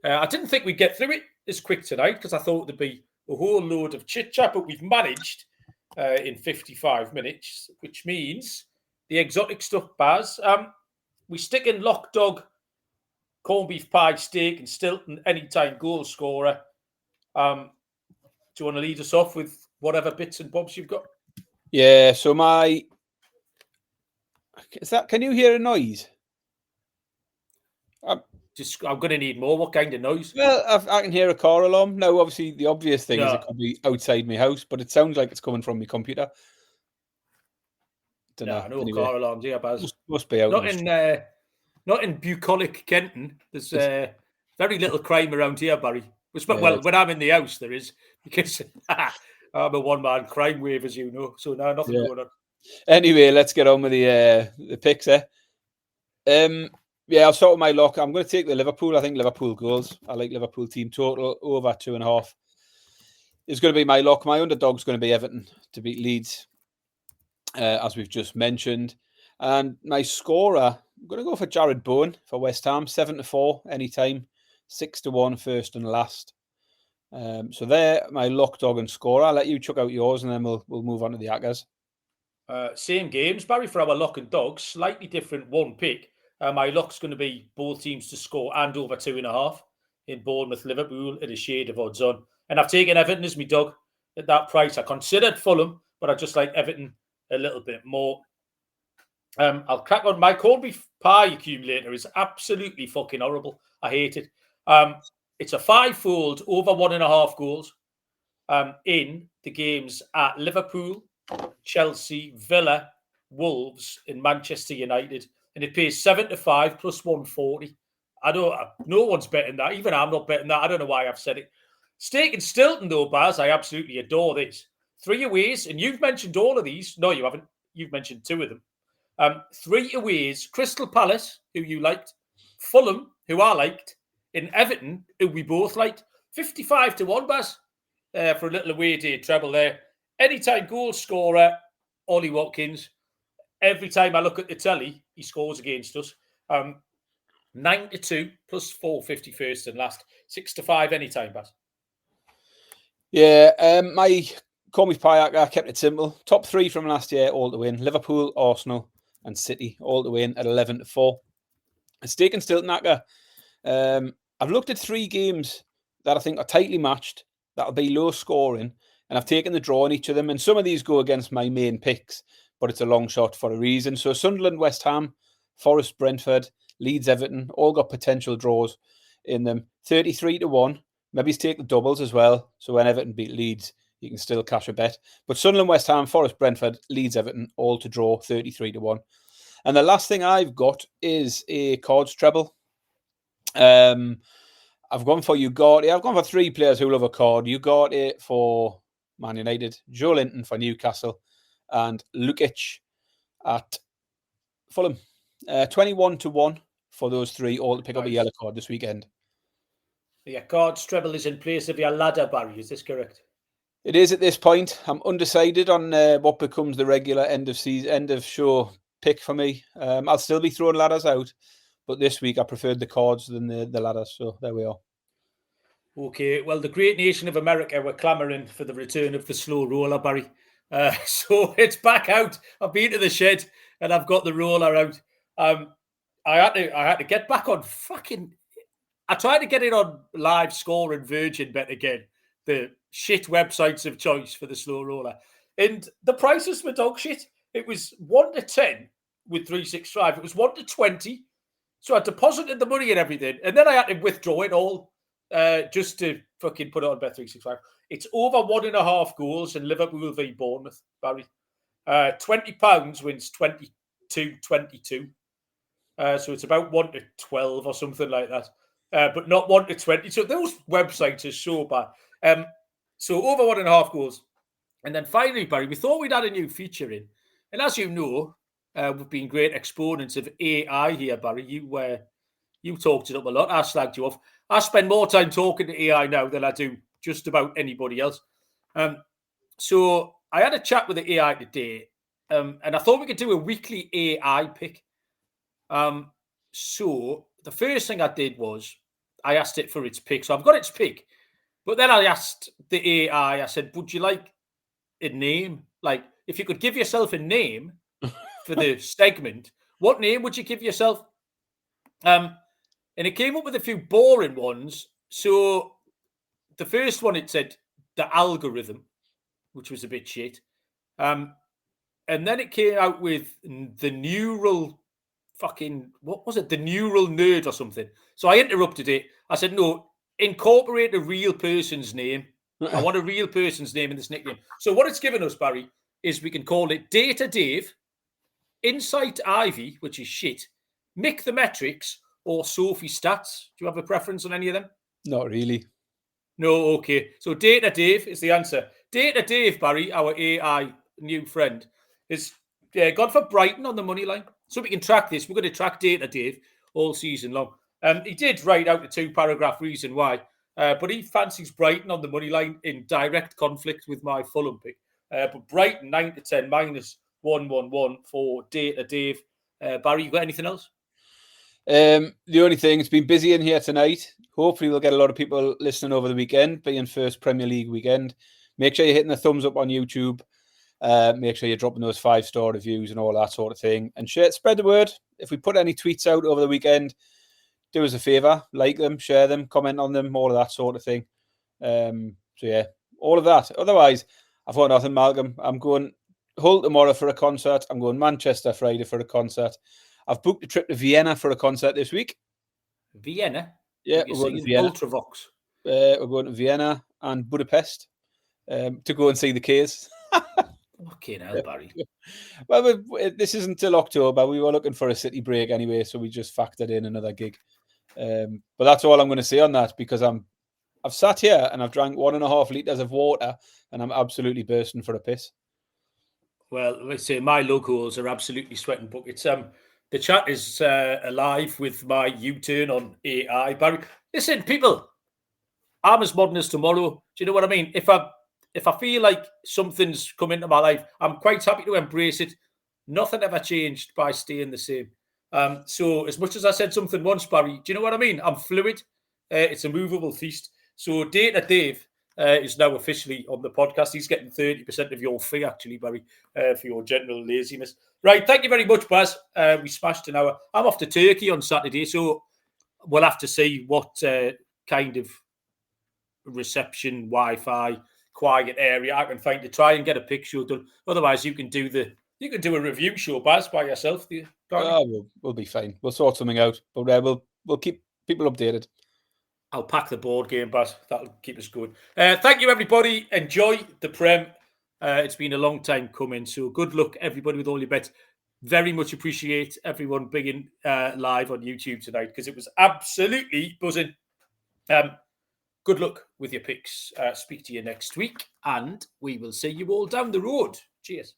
I didn't think we'd get through it. as quick tonight because I thought there'd be a whole load of chit-chat, but we've managed in 55 minutes, which means the exotic stuff, Baz. We stick in lock dog, corned beef pie, steak, and Stilton anytime goal scorer. Do you want to lead us off with whatever bits and bobs you've got? Yeah, so can you hear a noise? I'm going to need more. What kind of noise? Well, I can hear a car alarm. Now, obviously, the obvious thing is it could be outside my house, but it sounds like it's coming from my computer. No anyway. Car alarms here, Baz. Must be out. Not in bucolic Kenton. There's very little crime around here, Barry. Well, when I'm in the house, there is, because I'm a one-man crime wave, as you know. So now nothing going on. Anyway, let's get on with the picks. Yeah, I'll start with my lock. I'm going to take the Liverpool. I think Liverpool goals. I like Liverpool team total over 2.5. It's going to be my lock. My underdog's going to be Everton to beat Leeds, as we've just mentioned. And my scorer, I'm going to go for Jared Bowen for West Ham, 7-4 anytime, 6-1 first and last. So there, my lock, dog, and scorer. I'll let you chuck out yours, and then we'll move on to the Ackers. Same games, Barry, for our lock and dog. Slightly different one pick. My lock's going to be both teams to score and over 2.5 in Bournemouth, Liverpool at a shade of odds on. And I've taken Everton as my dog at that price. I considered Fulham, but I just like Everton a little bit more. I'll crack on. My corned beef pie accumulator is absolutely fucking horrible. I hate it. It's a 5-fold over 1.5 goals in the games at Liverpool, Chelsea, Villa, Wolves, and Manchester United. And it pays 7-5 plus 140. No one's betting that. Even I'm not betting that. I don't know why I've said it. Steak and Stilton, though, Baz, I absolutely adore this. 3 aways, and you've mentioned all of these. No, you haven't. You've mentioned 2 of them. 3 aways, Crystal Palace, who you liked, Fulham, who I liked, and Everton, who we both liked. 55-1, Baz, for a little away day treble there. Anytime goal scorer, Ollie Watkins. Every time I look at the telly, he scores against us. 9-2 plus 450 first and last. 6-5 anytime, Baz. Yeah, my corned beef pie, I kept it simple. Top 3 from last year, all to win. Liverpool, Arsenal, and City, all to win at 11-4. Steak and Stilton Acker. I've looked at 3 games that I think are tightly matched. That'll be low scoring, and I've taken the draw in each of them. And some of these go against my main picks, but it's a long shot for a reason. So Sunderland, West Ham, Forest, Brentford, Leeds, Everton, all got potential draws in them. 33-1. Maybe take the doubles as well. So when Everton beat Leeds, you can still cash a bet. But Sunderland, West Ham, Forest, Brentford, Leeds, Everton, all to draw 33-1. And the last thing I've got is a cards treble. I've gone for Ugarte. I've gone for 3 players who love a card. Ugarte for Man United, Joe Linton for Newcastle, and Lukic at Fulham. 21-1 for those 3, all to pick up a yellow card this weekend. Yeah, cards treble is in place of your ladder, Barry. Is this correct? It is at this point. I'm undecided on what becomes the regular end of show pick for me. I'll still be throwing ladders out, but this week I preferred the cards than the ladders. So there we are. Okay, well, the great nation of America were clamouring for the return of the slow roller, Barry. So it's back out. I've been to the shed and I've got the roller out. I had to get back on fucking. I tried to get it on Live Score and Virgin Bet again, the shit websites of choice for the slow roller, and the prices were dog shit. It was 1-10 with 365. It was 1-20. So I deposited the money and everything, and then I had to withdraw it all. Just to fucking put it on Bet365. It's over 1.5 goals in Liverpool v Bournemouth, Barry. £20 wins 22-22. So it's about 1-12 or something like that. But not 1-20. So those websites are so bad. So over 1.5 goals. And then finally, Barry, we thought we'd add a new feature in. And as you know, we've been great exponents of AI here, Barry. You talked it up a lot. I slagged you off. I spend more time talking to AI now than I do just about anybody else. So I had a chat with the AI today, and I thought we could do a weekly AI pick. So the first thing I did was I asked it for its pick. So I've got its pick. But then I asked the AI, I said, would you like a name? Like, if you could give yourself a name for the segment, what name would you give yourself? And it came up with a few boring ones. So the first one, it said the algorithm, which was a bit shit. And then it came out with the neural what was it? The neural nerd or something. So I interrupted it. I said, no, incorporate a real person's name. I want a real person's name in this nickname. So what it's given us, Barry, is we can call it Data Dave, Insight Ivy, which is shit, Mick the Metrics, or Sophie Stats. Do you have a preference on any of them? Not really. No, okay. So Data Dave is the answer. Data Dave, Barry, our AI new friend, is gone for Brighton on the money line. So we can track this. We're going to track Data Dave all season long. He did write out a 2-paragraph reason why, but he fancies Brighton on the money line in direct conflict with my Fulham pick. But Brighton 9 to 10 minus 111 for Data Dave. Barry, you got anything else? The only thing, it's been busy in here tonight. Hopefully we'll get a lot of people listening over the weekend, being first Premier League weekend. Make sure you're hitting the thumbs up on YouTube. Make sure you're dropping those 5-star reviews and all that sort of thing. And spread the word. If we put any tweets out over the weekend, do us a favour, like them, share them, comment on them, all of that sort of thing. So yeah, all of that. Otherwise, I've got nothing, Malcolm. I'm going Hull tomorrow for a concert. I'm going Manchester Friday for a concert. I've booked a trip to Vienna for a concert this week. Vienna? Yeah, we're going to Vienna. Ultravox. We're going to Vienna and Budapest to go and see the K's. Okay, now, Barry. Well, this isn't till October. We were looking for a city break anyway, so we just factored in another gig. But that's all I'm going to say on that, because I've sat here and I've drank 1.5 litres of water and I'm absolutely bursting for a piss. Well, let's say my locals are absolutely sweating buckets. The chat is alive with my U-turn on AI. Barry, listen, people, I'm as modern as tomorrow. Do you know what I mean? If I feel like something's come into my life, I'm quite happy to embrace it. Nothing ever changed by staying the same. So as much as I said something once, Barry, do you know what I mean? I'm fluid. It's a movable feast. So Data Dave is now officially on the podcast. He's getting 30% of your fee, actually, Barry, for your general laziness. Right, thank you very much, Baz. We smashed an hour. I'm off to Turkey on Saturday, so we'll have to see what kind of reception, Wi-Fi, quiet area I can find to try and get a pick show done. Otherwise, you can do a review show, Baz, by yourself. We'll be fine. We'll sort something out, but we'll keep people updated. I'll pack the board game, Baz. That'll keep us going. Thank you, everybody. Enjoy the Prem. It's been a long time coming, so good luck, everybody, with all your bets. Very much appreciate everyone being live on YouTube tonight, because it was absolutely buzzing. Good luck with your picks. Speak to you next week, and we will see you all down the road. Cheers.